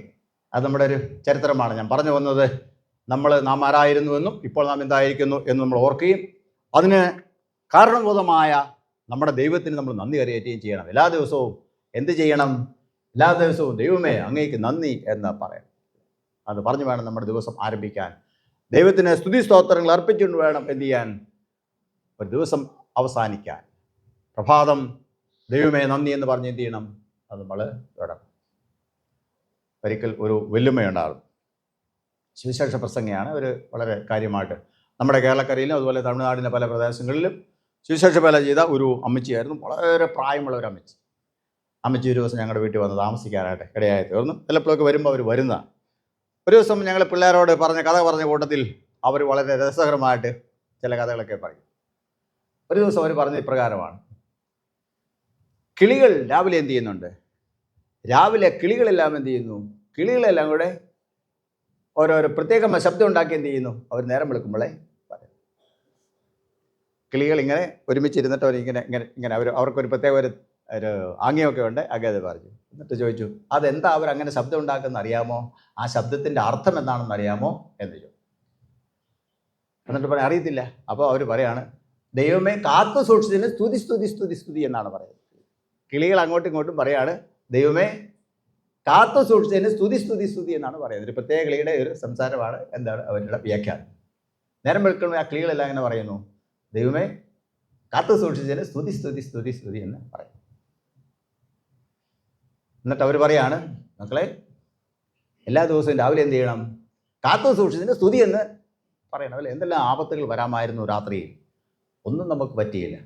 അത് നമ്മുടെ ഒരു ചരിത്രമാണ്. ഞാൻ പറഞ്ഞു വന്നത്, നാം ആരായിരുന്നുവെന്നും ഇപ്പോൾ നാം എന്തായിരിക്കുന്നു എന്നും നമ്മൾ ഓർക്കുകയും അതിന് കാരണബോധമായ നമ്മുടെ ദൈവത്തിന് നമ്മൾ നന്ദി കരയേറ്റുകയും ചെയ്യണം. എല്ലാ ദിവസവും എന്ത് ചെയ്യണം? എല്ലാ ദിവസവും ദൈവമേ അങ്ങേക്ക് നന്ദി എന്ന് പറയാം. അത് പറഞ്ഞു വേണം നമ്മുടെ ദിവസം ആരംഭിക്കാൻ. ദൈവത്തിന് സ്തുതി സ്തോത്രങ്ങൾ അർപ്പിച്ചുകൊണ്ട് വേണം എന്ത് ചെയ്യാൻ, ഒരു ദിവസം അവസാനിക്കാൻ. പ്രഭാതം ദൈവമേ നന്ദി എന്ന് പറഞ്ഞ് എന്ത് ചെയ്യണം, അത് നമ്മൾ തുടങ്ങും. ഒരിക്കൽ ഒരു വെല്ലുമയുണ്ടാകും. സുവിശേഷ പ്രസംഗയാണ്. ഒരു വളരെ കാര്യമായിട്ട് നമ്മുടെ കേരളക്കരയിലും അതുപോലെ തമിഴ്നാടിൻ്റെ പല പ്രദേശങ്ങളിലും സുവിശേഷ വേല ചെയ്ത ഒരു അമ്മച്ചിയായിരുന്നു. വളരെ പ്രായമുള്ള ഒരു അമ്മച്ചി. ഒരു ദിവസം ഞങ്ങളുടെ വീട്ടിൽ വന്ന് താമസിക്കാനായിട്ട് ഇടയായി തീർന്നു. ചിലപ്പോഴൊക്കെ വരുമ്പോൾ അവർ വരുന്നതാണ്. ഒരു ദിവസം ഞങ്ങൾ പിള്ളേരോട് കഥ പറഞ്ഞ കൂട്ടത്തിൽ അവർ വളരെ രസകരമായിട്ട് ചില കഥകളൊക്കെ പറയും. ഒരു ദിവസം അവർ പറഞ്ഞ ഇപ്രകാരമാണ്: കിളികൾ രാവിലെ എന്ത് ചെയ്യുന്നുണ്ട്? രാവിലെ കിളികളെല്ലാം എന്ത് ചെയ്യുന്നു? കിളികളെല്ലാം കൂടെ ഓരോരോ പ്രത്യേക ശബ്ദം ഉണ്ടാക്കി എന്ത് ചെയ്യുന്നു? അവർ നേരം വെളുക്കുമ്പോഴേ പറയും. കിളികൾ ഇങ്ങനെ ഒരുമിച്ചിരുന്നിട്ട് അവരിങ്ങനെ ഇങ്ങനെ ഇങ്ങനെ അവർക്കൊരു പ്രത്യേക ഒരു ആംഗ്യമൊക്കെ ഉണ്ട്. അത് പറഞ്ഞു. എന്നിട്ട് ചോദിച്ചു, അതെന്താ അവരങ്ങനെ ശബ്ദം ഉണ്ടാക്കുന്ന അറിയാമോ? ആ ശബ്ദത്തിൻ്റെ അർത്ഥം എന്താണെന്ന് അറിയാമോ എന്ന് ചോദിച്ചു. എന്നിട്ട് പറയാൻ അറിയത്തില്ല. അപ്പോൾ അവർ പറയാണ്, ദൈവമേ കാത്തു സൂക്ഷിച്ചതിന് സ്തുതി സ്തുതി സ്തുതി സ്തുതി എന്നാണ് പറയുന്നത്. കിളികൾ അങ്ങോട്ടും ഇങ്ങോട്ടും പറയാണ്, ദൈവമേ കാത്തു സൂക്ഷിച്ചതിന് സ്തുതി സ്തുതി സ്തുതി എന്നാണ് പറയുന്നത്. ഒരു പ്രത്യേക കിളിയുടെ ഒരു സംസാരമാണ്. എന്താണ് അവരുടെ വ്യാഖ്യാനം? നേരം വെളുക്കുമ്പോൾ ആ കിളികളെല്ലാം ഇങ്ങനെ പറയുന്നു, ദൈവമേ കാത്തു സൂക്ഷിച്ചതിന് സ്തുതി സ്തുതി സ്തുതി സ്തുതി എന്ന് പറയും. എന്നിട്ട് അവർ പറയാണ്, മക്കളെ എല്ലാ ദിവസവും രാവിലെ എന്ത് ചെയ്യണം? കാത്തു സൂക്ഷിച്ചതിന് സ്തുതി എന്ന് പറയണം. അല്ലേ, എന്തെല്ലാം ആപത്തുകൾ വരാമായിരുന്നു രാത്രിയിൽ. ഒന്നും നമുക്ക് പറ്റിയില്ല,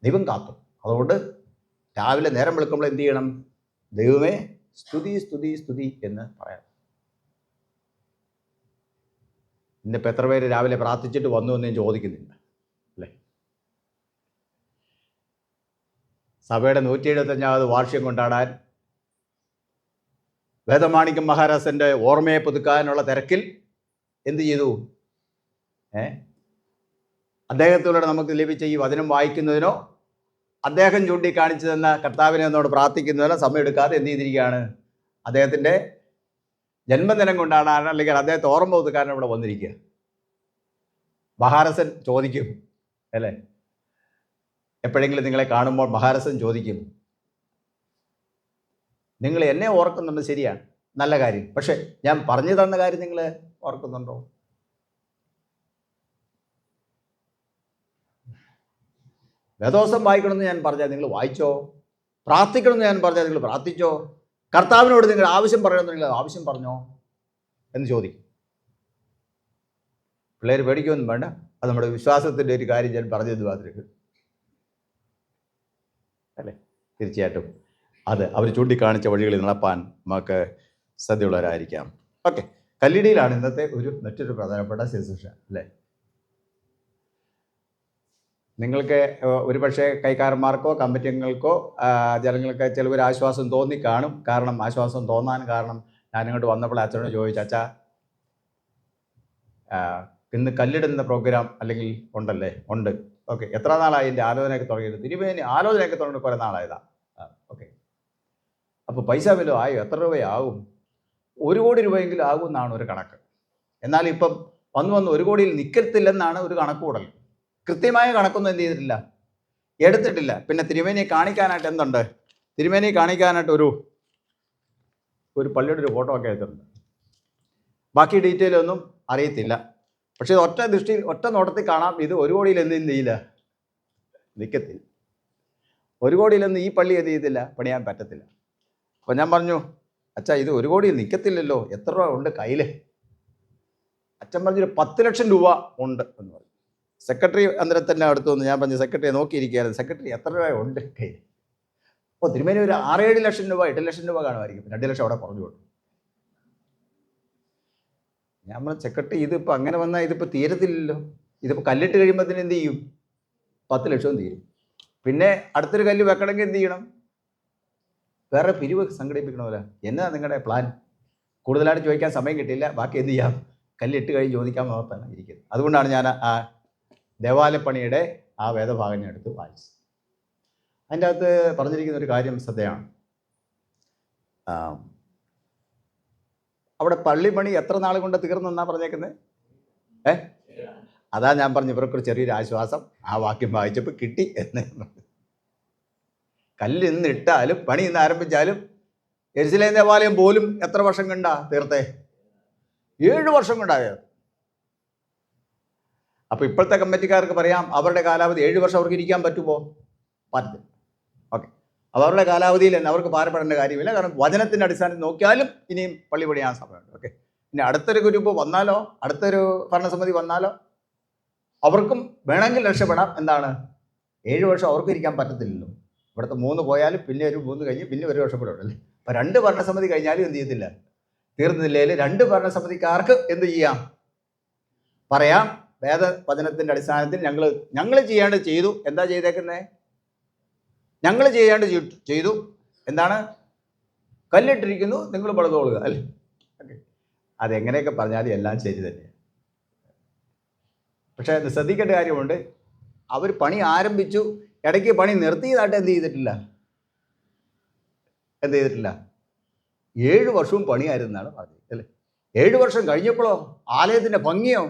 ദൈവം കാത്തു. അതുകൊണ്ട് രാവിലെ നേരം വെളുക്കുമ്പോൾ എന്ത് ചെയ്യണം? ദൈവമേ സ്തുതി സ്തുതി സ്തുതി എന്ന് പറയണം. ഇന്നിപ്പോൾ എത്ര പേര് രാവിലെ പ്രാർത്ഥിച്ചിട്ട് വന്നു എന്ന് ഞാൻ ചോദിക്കുന്നില്ല അല്ലേ. സഭയുടെ 175ാമത് വാർഷികം കൊണ്ടാടാൻ വേദമാണിക്യം മഹാരാജൻ്റെ ഓർമ്മയെ പുതുക്കാനുള്ള തിരക്കിൽ എന്ത് ചെയ്തു? അദ്ദേഹത്തിലൂടെ നമുക്ക് ലഭിച്ച ഈ വചനം വായിക്കുന്നതിനോ അദ്ദേഹം ചൂണ്ടിക്കാണിച്ചു തന്ന കർത്താവിനെ എന്നോട് പ്രാർത്ഥിക്കുന്നതിനോ സമയമെടുക്കാതെ എന്ത് ചെയ്തിരിക്കുകയാണ്? അദ്ദേഹത്തിൻ്റെ ജന്മദിനം കൊണ്ടാടാൻ അല്ലെങ്കിൽ അദ്ദേഹത്തെ ഓർമ്മ പുതുക്കാനും ഇവിടെ വന്നിരിക്കുക. മഹാരസൻ ചോദിക്കും അല്ലേ, എപ്പോഴെങ്കിലും നിങ്ങളെ കാണുമ്പോൾ മഹാരസൻ ചോദിക്കും, നിങ്ങൾ എന്നെ ഓർക്കുന്നുണ്ട്, ശരിയാണ്, നല്ല കാര്യം, പക്ഷെ ഞാൻ പറഞ്ഞു തന്ന കാര്യം നിങ്ങൾ ഓർക്കുന്നുണ്ടോ? വേദോസം വായിക്കണമെന്ന് ഞാൻ പറഞ്ഞാൽ നിങ്ങൾ വായിച്ചോ? പ്രാർത്ഥിക്കണമെന്ന് ഞാൻ പറഞ്ഞാൽ നിങ്ങൾ പ്രാർത്ഥിച്ചോ? കർത്താവിനോട് നിങ്ങൾ ആവശ്യം പറയണമെന്ന് നിങ്ങൾ ആവശ്യം പറഞ്ഞോ എന്ന് ചോദിക്കും. പിള്ളേർ പേടിക്കൊന്നും വേണ്ട, അത് നമ്മുടെ വിശ്വാസത്തിൻ്റെ ഒരു കാര്യം ഞാൻ പറഞ്ഞത് മാത്രമേ അല്ലേ. തീർച്ചയായിട്ടും അത് അവർ ചൂണ്ടിക്കാണിച്ച വഴികളിൽ നടപ്പാൻ നമുക്ക് ശ്രദ്ധയുള്ളവരായിരിക്കാം. ഓക്കെ, കല്ലിടിയിലാണ് ഇന്നത്തെ മറ്റൊരു പ്രധാനപ്പെട്ട ശുശ്രൂഷ അല്ലേ. നിങ്ങൾക്ക് ഒരുപക്ഷെ കൈക്കാരന്മാർക്കോ കമ്മിറ്റി അംഗങ്ങൾക്കോ ജനങ്ങൾക്ക് ചിലവർ ആശ്വാസം തോന്നിക്കാണും. കാരണം ആശ്വാസം തോന്നാൻ കാരണം ഞാനിങ്ങോട്ട് വന്നപ്പോൾ അച്ഛനോട് ചോദിച്ചു, അച്ഛാ ഇന്ന് കല്ലിടുന്ന പ്രോഗ്രാം അല്ലെങ്കിൽ ഉണ്ടല്ലേ? ഉണ്ട്. ഓക്കെ, എത്ര നാളായി എൻ്റെ ആലോചനയൊക്കെ തുടങ്ങിയിട്ട്? തിരുമേനി ആലോചനയൊക്കെ തുടങ്ങിയിട്ട് കുറേ നാളായതാണ്. ഓക്കെ, അപ്പോൾ പൈസ വല്ലതും ആയോ? എത്ര രൂപയാകും? 1 കോടി രൂപയെങ്കിലും ആകുമെന്നാണ് ഒരു കണക്ക്. എന്നാൽ ഇപ്പം വന്ന് 1 കോടിയിൽ നിൽക്കത്തില്ലെന്നാണ് ഒരു കണക്ക് കൂടൽ. കൃത്യമായ കണക്കൊന്നും എന്ത് ചെയ്തിട്ടില്ല, എടുത്തിട്ടില്ല. പിന്നെ തിരുമേനിയെ കാണിക്കാനായിട്ട് എന്തുണ്ട്? തിരുമേനിയെ കാണിക്കാനായിട്ട് ഒരു പള്ളിയുടെ ഒരു ഫോട്ടോ ഒക്കെ എടുത്തിട്ടുണ്ട്. ബാക്കി ഡീറ്റെയിലൊന്നും അറിയത്തില്ല. പക്ഷേ ഒറ്റ നോട്ടത്തിൽ കാണാം, ഇത് 1 കോടിയിൽ എന്ത് ചെയ്യില്ല, നിൽക്കത്തില്ല. 1 കോടിയിലൊന്നും ഈ പള്ളി എന്ത് ചെയ്യത്തില്ല, പണിയാൻ പറ്റത്തില്ല. അപ്പോൾ ഞാൻ പറഞ്ഞു, അച്ഛാ ഇത് 1 കോടിയിൽ നിൽക്കത്തില്ലല്ലോ, എത്ര രൂപ ഉണ്ട് കയ്യിൽ? അച്ഛൻ പറഞ്ഞൊരു 10 ലക്ഷം രൂപ ഉണ്ട് എന്ന് പറഞ്ഞു. സെക്രട്ടറി അന്നേരം തന്നെ അടുത്ത് വന്ന് ഞാൻ പറഞ്ഞു, സെക്രട്ടറിയെ നോക്കിയിരിക്കുകയായിരുന്നു, സെക്രട്ടറി എത്ര രൂപ ഉണ്ട് കയ്യിൽ? അപ്പോൾ തിരുമേനി ഒരു 6-7 ലക്ഷം രൂപ 8 ലക്ഷം രൂപ കാണുമായിരിക്കും, 2 ലക്ഷം അവിടെ കുറഞ്ഞു കൊടുക്കും. നമ്മൾ ചെക്കട്ട് ഇതിപ്പോൾ അങ്ങനെ വന്നാൽ ഇതിപ്പോൾ തീരത്തില്ലല്ലോ. ഇതിപ്പോൾ കല്ലിട്ട് കഴിയുമ്പോഴത്തേന് എന്ത് ചെയ്യും? 10 ലക്ഷവും തീരും. പിന്നെ അടുത്തൊരു കല്ല് വെക്കണമെങ്കിൽ എന്ത് ചെയ്യണം? വേറെ പിരിവ് സംഘടിപ്പിക്കണമല്ലോ. എന്നാ നിങ്ങളുടെ പ്ലാൻ? കൂടുതലായിട്ട് ചോദിക്കാൻ സമയം കിട്ടിയില്ല, ബാക്കി എന്ത് ചെയ്യാം? കല്ലിട്ട് കഴിഞ്ഞ് ചോദിക്കാൻ മാത്രമാണ് ഇരിക്കുന്നത്. അതുകൊണ്ടാണ് ഞാൻ ആ ദേവാലയപ്പണിയുടെ ആ വേദഭാഗം എടുത്ത് വായിച്ചത്. അതിൻ്റെ അകത്ത് പറഞ്ഞിരിക്കുന്ന ഒരു കാര്യം ശ്രദ്ധയാണ്. അവിടെ പള്ളിപ്പണി എത്ര നാൾ കൊണ്ട് തീർന്നെന്നാ പറഞ്ഞേക്കുന്നത്? അതാ ഞാൻ പറഞ്ഞു ഇവർക്കൊരു ചെറിയൊരു ആശ്വാസം ആ വാക്യം വായിച്ചപ്പോൾ കിട്ടി എന്ന്. കല്ല് ഇന്ന് ഇട്ടാലും പണി ഇന്ന് ആരംഭിച്ചാലും യെരുശലേം ദേവാലയം പോലും എത്ര വർഷം കൊണ്ടാ തീർത്തേ? 7 വർഷം കൊണ്ടായത്. അപ്പോൾ ഇപ്പോഴത്തെ കമ്മിറ്റിക്കാർക്ക് പറയാം അവരുടെ കാലാവധി 7 വർഷം അവർക്ക് ഇരിക്കാൻ പറ്റുമോ? പറ്റില്ല. ഓക്കെ, അപ്പോൾ അവരുടെ കാലാവധിയിൽ തന്നെ അവർക്ക് ഭാരപ്പെടേണ്ട കാര്യമില്ല. കാരണം വചനത്തിൻ്റെ അടിസ്ഥാനത്തിൽ നോക്കിയാലും ഇനിയും പള്ളി പണിയാൻ സമയമുണ്ട്. ഓക്കെ, ഇനി അടുത്തൊരു ഗ്രൂപ്പ് വന്നാലോ, അടുത്തൊരു ഭരണസമിതി വന്നാലോ അവർക്കും വേണമെങ്കിൽ രക്ഷപ്പെടാം. എന്താണ്, 7 വർഷം അവർക്ക് ഇരിക്കാൻ പറ്റത്തില്ലല്ലോ. ഇവിടുത്തെ 3 പോയാലും പിന്നെ ഒരു 3 കഴിഞ്ഞ് പിന്നെ ഒരു രക്ഷപ്പെടുള്ളൂ. അപ്പോൾ 2 ഭരണസമിതി കഴിഞ്ഞാലും എന്ത് ചെയ്യത്തില്ല, തീർന്നില്ലേൽ 2 ഭരണസമിതിക്കാർക്ക് എന്ത് ചെയ്യാം, പറയാം വേദവചനത്തിൻ്റെ അടിസ്ഥാനത്തിൽ ഞങ്ങൾ ചെയ്യാണ്ട് ചെയ്തു. എന്താ ചെയ്തേക്കുന്നത്? ഞങ്ങൾ ചെയ്യാണ്ട് ചെയ്തു. എന്താണ്? കല്ലിട്ടിരിക്കുന്നു, നിങ്ങൾ പണിതോളുക അല്ലേ. ഓക്കെ, അതെങ്ങനെയൊക്കെ പറഞ്ഞാലും എല്ലാം ശരി തന്നെയാണ്. പക്ഷേ അത് ശ്രദ്ധിക്കേണ്ട കാര്യമുണ്ട്. അവർ പണി ആരംഭിച്ചു, ഇടയ്ക്ക് പണി നിർത്തിയതായിട്ട് എന്ത് ചെയ്തിട്ടില്ല? 7 വർഷവും പണിയായിരുന്നാണ് പറഞ്ഞത് അല്ലേ. 7 വർഷം കഴിഞ്ഞപ്പോഴോ ആലയത്തിൻ്റെ ഭംഗിയോ,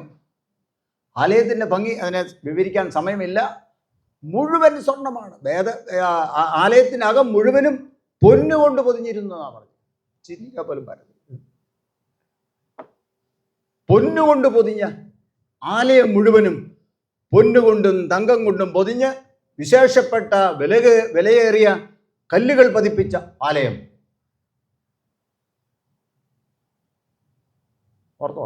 ആലയത്തിൻ്റെ ഭംഗി അതിനെ വിവരിക്കാൻ സമയമില്ല. മുഴുവൻ സ്വർണ്ണമാണ്. ആലയത്തിനകം മുഴുവനും പൊന്നുകൊണ്ട് പൊതിഞ്ഞിരുന്നതാണ് പറഞ്ഞത്. ചിരിക്ക പോലും പറഞ്ഞത്. പൊന്നുകൊണ്ട് പൊതിഞ്ഞ ആലയം മുഴുവനും പൊന്നുകൊണ്ടും തങ്കം കൊണ്ടും പൊതിഞ്ഞ് വിശേഷപ്പെട്ട വിലയേറിയ കല്ലുകൾ പതിപ്പിച്ച ആലയം. ഓർത്തോ?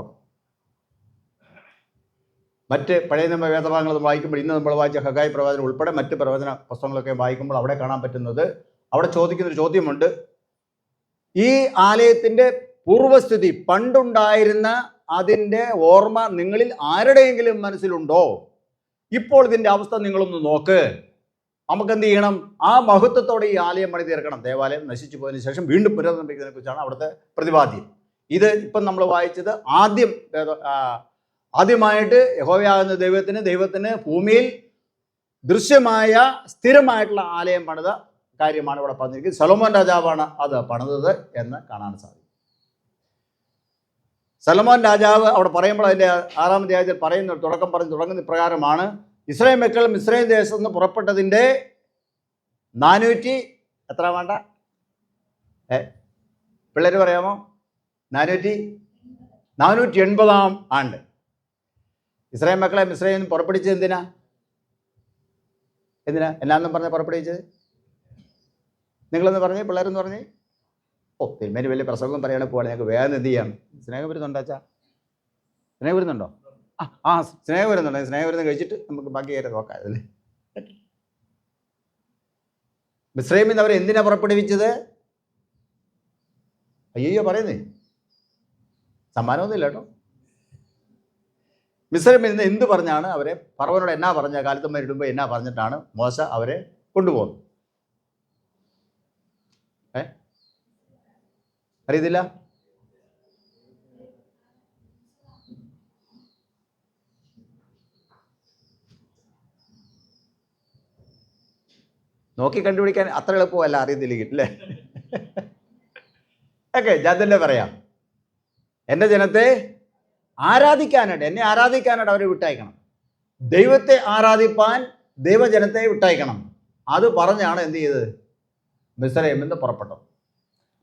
മറ്റ് പഴയ നിയമ വേദഭാഗങ്ങൾ വായിക്കുമ്പോൾ, ഇന്ന് നമ്മൾ വായിച്ച ഹഗായി പ്രവചനം ഉൾപ്പെടെ മറ്റ് പ്രവചന പുസ്തകങ്ങളൊക്കെ വായിക്കുമ്പോൾ അവിടെ കാണാൻ പറ്റുന്നത്, അവിടെ ചോദിക്കുന്നൊരു ചോദ്യമുണ്ട്. ഈ ആലയത്തിൻ്റെ പൂർവസ്ഥിതി, പണ്ടുണ്ടായിരുന്ന അതിൻ്റെ ഓർമ്മ നിങ്ങളിൽ ആരുടെയെങ്കിലും മനസ്സിലുണ്ടോ? ഇപ്പോൾ ഇതിൻ്റെ അവസ്ഥ നിങ്ങളൊന്ന് നോക്ക്. നമുക്കെന്ത് ചെയ്യണം? ആ മഹത്വത്തോടെ ഈ ആലയം പണി തീർക്കണം. ദേവാലയം നശിച്ചു പോയതിനു ശേഷം വീണ്ടും പുനർനിർമ്മിക്കുന്നതിനെ കുറിച്ചാണ് അവിടുത്തെ പ്രതിപാദ്യം. ഇത് ഇപ്പം നമ്മൾ വായിച്ചത് ആദ്യമായിട്ട് യഹോവയാകുന്ന ദൈവത്തിന് ഭൂമിയിൽ ദൃശ്യമായ സ്ഥിരമായിട്ടുള്ള ആലയം പണിത കാര്യമാണ് ഇവിടെ പറഞ്ഞിരിക്കുന്നത്. സൊലോമോൻ രാജാവാണ് അത് പണിതത് എന്ന് കാണാൻ സാധിക്കും. സൊലോമോൻ രാജാവ് അവിടെ പറയുമ്പോൾ അതിൻ്റെ 6-ാം അധ്യായത്തിൽ തുടങ്ങുന്ന ഇപ്രകാരമാണ്: ഇസ്രായേൽ മക്കൾ മിസ്രയീം ദേശത്ത് നിന്ന് പുറപ്പെട്ടതിൻ്റെ 400 എത്ര വേണ്ട പിള്ളേർ പറയാമോ? 480-ാം ആണ്ട് ഇസ്രായേൽ മക്കളെ മിസ്രയീമിൽ നിന്ന് പുറപ്പെടുവിച്ചത് എന്തിനാ? എന്നാന്നും പറഞ്ഞ് പുറപ്പെടുവിച്ചത്? നിങ്ങളെന്ന് പറഞ്ഞേ, പിള്ളേരെന്ന് പറഞ്ഞേ. തിരുമേനി വലിയ പ്രസംഗം പറയുകയാണെങ്കിൽ പോകണം, ഞങ്ങൾക്ക് വേഗം എന്ത് ചെയ്യാം? സ്നേഹം വരുന്നുണ്ടോ അച്ഛാ? സ്നേഹം വരുന്നുണ്ടോ? സ്നേഹം വരുന്നുണ്ടോ? സ്നേഹം വരുന്ന കഴിച്ചിട്ട് നമുക്ക് ബാക്കി കാര്യം നോക്കാം അല്ലേ. മിസ്രയീമിൽ നിന്ന് അവരെ എന്തിനാ പുറപ്പെടുവിച്ചത്? അയ്യോ പറയുന്നേ, സമ്മാനമൊന്നുമില്ല കേട്ടോ. മിസ്രയീമിൽ നിന്ന് എന്ത് പറഞ്ഞാണ് അവരെ, ഫറവോനോട് എന്നാ പറഞ്ഞ, കാലത്തുമ്മരിടുമ്പോൾ എന്നാ പറഞ്ഞിട്ടാണ് മോശ അവരെ കൊണ്ടുപോകുന്നത്? അറിയത്തില്ല? നോക്കി കണ്ടുപിടിക്കാൻ അത്ര എളുപ്പമല്ല, അറിയത്തില്ലെങ്കിൽ അല്ലേ. ഓക്കെ, ഞാൻ തന്നെ പറയാം. എൻ്റെ ജനത്തെ ആരാധിക്കാനായിട്ട്, എന്നെ ആരാധിക്കാനായിട്ട് അവരെ വിട്ടയക്കണം. ദൈവത്തെ ആരാധിപ്പാൻ ദൈവജനത്തെ വിട്ടയക്കണം. അത് പറഞ്ഞാണ് എന്ത് ചെയ്തത്? മിസ്രയീമിൽ നിന്ന് പുറപ്പെട്ടത്.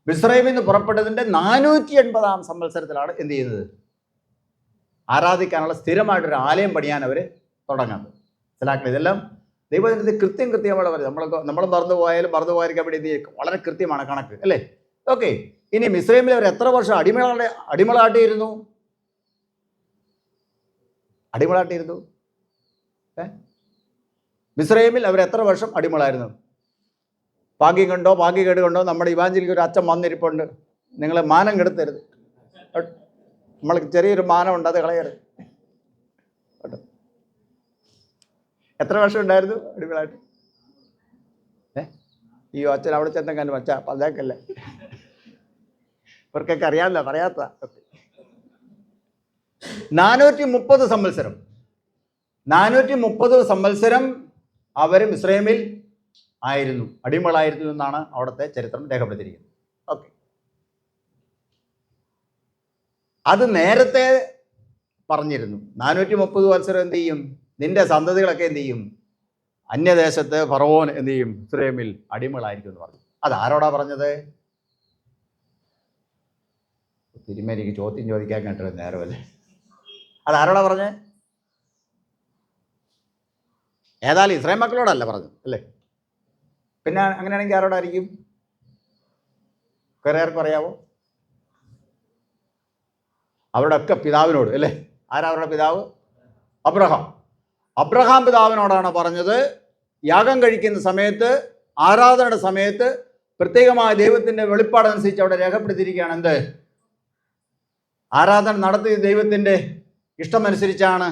മിസ്രയീമിൽ നിന്ന് പുറപ്പെട്ടതിൻ്റെ 480-ാം സംവത്സരത്തിലാണ് എന്ത് ചെയ്യുന്നത്? ആരാധിക്കാനുള്ള സ്ഥിരമായിട്ടൊരു ആലയം പണിയാൻ അവർ തുടങ്ങുന്നത്. മനസ്സിലാക്കണം. ഇതെല്ലാം ദൈവജനത്തിൽ കൃത്യമായിട്ട് പറയും. നമ്മൾ മറന്നു പോയായിരിക്കാൻ വേണ്ടി വളരെ കൃത്യമാണ് കണക്ക് അല്ലേ. ഓക്കെ, ഇനി മിസ്രയീമിൽ അവർ എത്ര വർഷം അടിമളാട്ടിയിരുന്നു? മിസ്രയീമിൽ അവർ എത്ര വർഷം അടിമളായിരുന്നു? ഭാഗ്യം കണ്ടോ ഭാഗ്യക്കേട് കണ്ടോ നമ്മുടെ ഇവാഞ്ചലിക്ക് ഒരു അച്ഛൻ വന്നിരിപ്പുണ്ട്. നിങ്ങൾ മാനം കെടുത്തരുത്. നമ്മൾ ചെറിയൊരു മാനമുണ്ട്, അത് കളയരുത് കേട്ടോ. എത്ര വർഷം ഉണ്ടായിരുന്നു അടിപൊളിയായിട്ട്? ഈ അച്ഛൻ അവിടെ ചെന്നെങ്ങാനും അച്ഛാ പതേക്കല്ലേ, ഇവർക്കൊക്കെ അറിയാമല്ലോ, പറയാത്ത 430 സംവത്സരം 430 സംവത്സരം അവർ മിസ്രൈമിൽ ആയിരുന്നു, അടിമകളായിരുന്നു എന്നാണ് അവിടുത്തെ ചരിത്രം രേഖപ്പെടുത്തിയിരിക്കുന്നത്. ഓക്കെ, അത് നേരത്തെ പറഞ്ഞിരുന്നു. 430 വത്സരം എന്ത് ചെയ്യും? നിന്റെ സന്തതികളൊക്കെ എന്ത് ചെയ്യും? അന്യദേശത്ത് ഫറവോൻ എന്ത് ചെയ്യും? മിസ്രൈമിൽ അടിമകളായിരിക്കും എന്ന് പറഞ്ഞു. അതാരോടാ പറഞ്ഞത്? തിരുമേനിക്ക് ചോദ്യം ചോദിക്കാൻ കേട്ടത് നേരമല്ലേ. അതാരോടാ പറഞ്ഞത്? ഏതായാലും ഇസ്രായേൽ മക്കളോടല്ല പറഞ്ഞത് അല്ലേ? പിന്നെ അങ്ങനെയാണെങ്കിൽ ആരോടായിരിക്കും? കുറേ ആർക്കും അറിയാവോ? അവരുടെ ഒക്കെ പിതാവിനോട് അല്ലേ? ആരാ അവരുടെ പിതാവ്? അബ്രഹാം പിതാവിനോടാണ് പറഞ്ഞത്. യാഗം കഴിക്കുന്ന സമയത്ത്, ആരാധനയുടെ സമയത്ത് പ്രത്യേകമായ ദൈവത്തിൻ്റെ വെളിപ്പാടനുസരിച്ച് അവിടെ രേഖപ്പെടുത്തിയിരിക്കുകയാണ്. എന്ത്? ആരാധന നടത്തിയ ദൈവത്തിൻ്റെ ഇഷ്ടമനുസരിച്ചാണ്,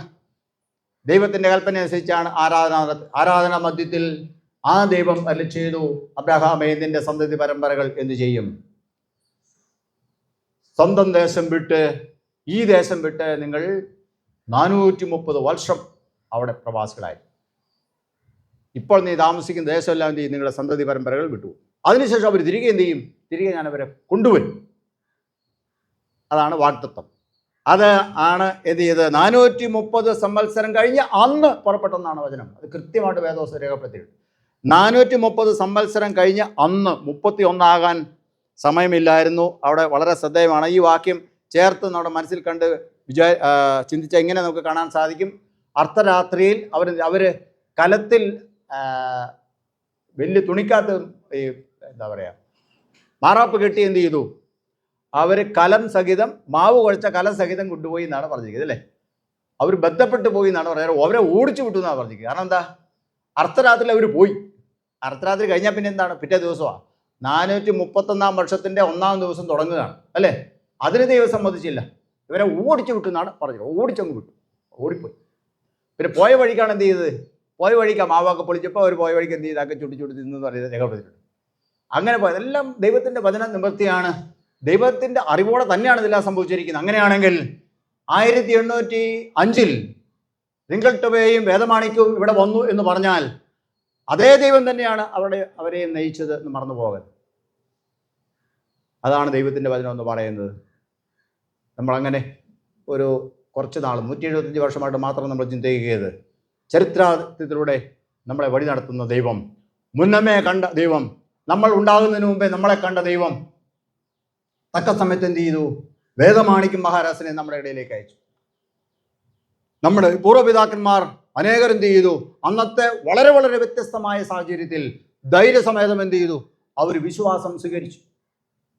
ദൈവത്തിൻ്റെ കൽപ്പന അനുസരിച്ചാണ് ആരാധന മധ്യത്തിൽ ആ ദൈവം അരുളി ചെയ്തു, അബ്രഹാമേ, നിന്റെ സന്തതി പരമ്പരകൾ എന്ത് ചെയ്യും? സ്വന്തം ദേശം വിട്ട്, ഈ ദേശം വിട്ട് നിങ്ങൾ 430 വർഷം അവിടെ പ്രവാസികളായി. ഇപ്പോൾ നീ താമസിക്കുന്ന ദേശമെല്ലാം എന്ത് ചെയ്യും? നിങ്ങളുടെ സന്തതി പരമ്പരകൾ വിട്ടു. അതിനുശേഷം അവർ തിരികെ എന്ത് ചെയ്യും? തിരികെ ഞാൻ അവരെ കൊണ്ടുവരും. അതാണ് വാഗ്ദത്തം. അത് ആണ് എന്ത് ചെയ്ത് 430 സംവത്സരം കഴിഞ്ഞ് അന്ന് പുറപ്പെട്ടെന്നാണ് വചനം. അത് കൃത്യമായിട്ട് വേദോസ്തം രേഖപ്പെടുത്തിയിട്ടുണ്ട്. 430 സംവത്സരം കഴിഞ്ഞ് അന്ന് 31 ആകാൻ സമയമില്ലായിരുന്നു. അവിടെ വളരെ ശ്രദ്ധേയമാണ്. ഈ വാക്യം ചേർത്ത് നമ്മുടെ മനസ്സിൽ കണ്ട് ചിന്തിച്ചാൽ ഇങ്ങനെ നമുക്ക് കാണാൻ സാധിക്കും. അർദ്ധരാത്രിയിൽ അവർ കലത്തിൽ വലിയ തുണിക്കകത്ത് ഈ എന്താ പറയുക മാറാപ്പ് കെട്ടി എന്ത് ചെയ്തു? അവർ കലം സഹിതം, മാവ് കുഴച്ച കലം സഹിതം കൊണ്ടുപോയി എന്നാണ് പറഞ്ഞിരിക്കുന്നത് അല്ലേ? അവർ ബന്ധപ്പെട്ട് പോയി എന്നാണ് പറയുന്നത്. അവരെ ഓടിച്ചു വിട്ടു എന്നാണ് പറഞ്ഞിരിക്കുന്നത്. കാരണം എന്താ? അർദ്ധരാത്രിയിൽ അവർ പോയി. അർദ്ധരാത്രി കഴിഞ്ഞാൽ പിന്നെ എന്താണ്? പിറ്റേ ദിവസമാണ് 431 വർഷത്തിൻ്റെ 1-ാം ദിവസം തുടങ്ങുകയാണ് അല്ലേ? അതിന് ദൈവം സമ്മതിച്ചില്ല. ഇവരെ ഓടിച്ചു വിട്ടു എന്നാണ് പറഞ്ഞത്. ഓടിച്ചങ്ങ് വിട്ടു, ഓടിപ്പോയി. പിന്നെ പോയ വഴിക്കാണ് എന്ത് ചെയ്തത്? പോയ വഴിക്കാണ് മാവൊക്കെ പൊളിച്ചപ്പോൾ അവർ പോയ വഴിക്ക് എന്ത് ചെയ്താക്കി ചുട്ടി തിന്നു പറയുന്നത് രേഖപ്പെടുത്തിയിട്ടുണ്ട്. അങ്ങനെ പോയത് എല്ലാം ദൈവത്തിൻ്റെ വചന നിവൃത്തിയാണ്. ദൈവത്തിൻ്റെ അറിവോടെ തന്നെയാണ് ഇതെല്ലാം സംഭവിച്ചിരിക്കുന്നത്. അങ്ങനെയാണെങ്കിൽ 1805 റിങ്കൽ ടൊബേയും വേദമാണിക്യവും ഇവിടെ വന്നു എന്ന് പറഞ്ഞാൽ അതേ ദൈവം തന്നെയാണ് അവരെ നയിച്ചത് എന്ന് മറന്നു പോകരുത്. അതാണ് ദൈവത്തിൻ്റെ വചനം എന്ന് പറയുന്നത്. നമ്മളങ്ങനെ ഒരു കുറച്ച് നാൾ 175 വർഷമായിട്ട് മാത്രം നമ്മൾ ചിന്തിക്കുകയത് ചരിത്രത്തിലൂടെ നമ്മളെ വഴി നടത്തുന്ന ദൈവം, മുന്നമേ കണ്ട ദൈവം, നമ്മൾ ഉണ്ടാകുന്നതിന് മുമ്പേ നമ്മളെ കണ്ട ദൈവം തക്ക സമയത്ത് എന്ത് ചെയ്തു? വേദമാണിക്യം മഹാരാജനെ നമ്മുടെ ഇടയിലേക്ക് അയച്ചു. നമ്മുടെ പൂർവ്വപിതാക്കന്മാർ അനേകർ എന്ത് ചെയ്തു? അന്നത്തെ വളരെ വളരെ വ്യത്യസ്തമായ സാഹചര്യത്തിൽ ധൈര്യസമേതം എന്ത് ചെയ്തു? അവർ വിശ്വാസം സ്വീകരിച്ചു.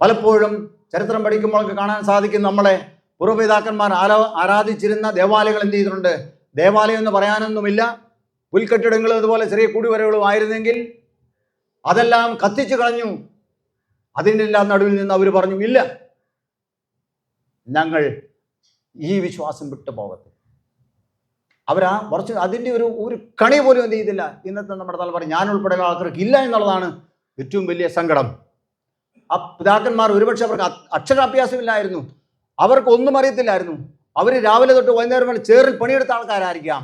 പലപ്പോഴും ചരിത്രം പഠിക്കുമ്പോഴൊക്കെ കാണാൻ സാധിക്കും, നമ്മളെ പൂർവ്വപിതാക്കന്മാർ ആരാധിച്ചിരുന്ന ദേവാലയങ്ങൾ എന്ത് ചെയ്തിട്ടുണ്ട്? ദേവാലയം എന്ന് പറയാനൊന്നുമില്ല, പുൽക്കെട്ടിടങ്ങളും അതുപോലെ ചെറിയ കുടിവരകളും ആയിരുന്നെങ്കിൽ അതെല്ലാം കത്തിച്ചു കളഞ്ഞു. അതിൻ്റെ എല്ലാം നടുവിൽ നിന്ന് അവർ പറഞ്ഞു, ഇല്ല, ഞങ്ങൾ ഈ വിശ്വാസം വിട്ടു പോകട്ടെ. കുറച്ച് അതിൻ്റെ ഒരു കണി പോലും എന്ത് ചെയ്തില്ല. ഇന്നത്തെ നമ്മുടെ തലമുറ, ഞാൻ ഉൾപ്പെടെയുള്ള ആൾക്കാർക്ക് ഇല്ല എന്നുള്ളതാണ് ഏറ്റവും വലിയ സങ്കടം. ആ പിതാക്കന്മാർ ഒരുപക്ഷെ അവർക്ക് അക്ഷരാഭ്യാസമില്ലായിരുന്നു, അവർക്ക് ഒന്നും അറിയത്തില്ലായിരുന്നു. അവർ രാവിലെ തൊട്ട് വൈകുന്നേരം വരെ ചേറിൽ പണിയെടുത്ത ആൾക്കാരായിരിക്കാം.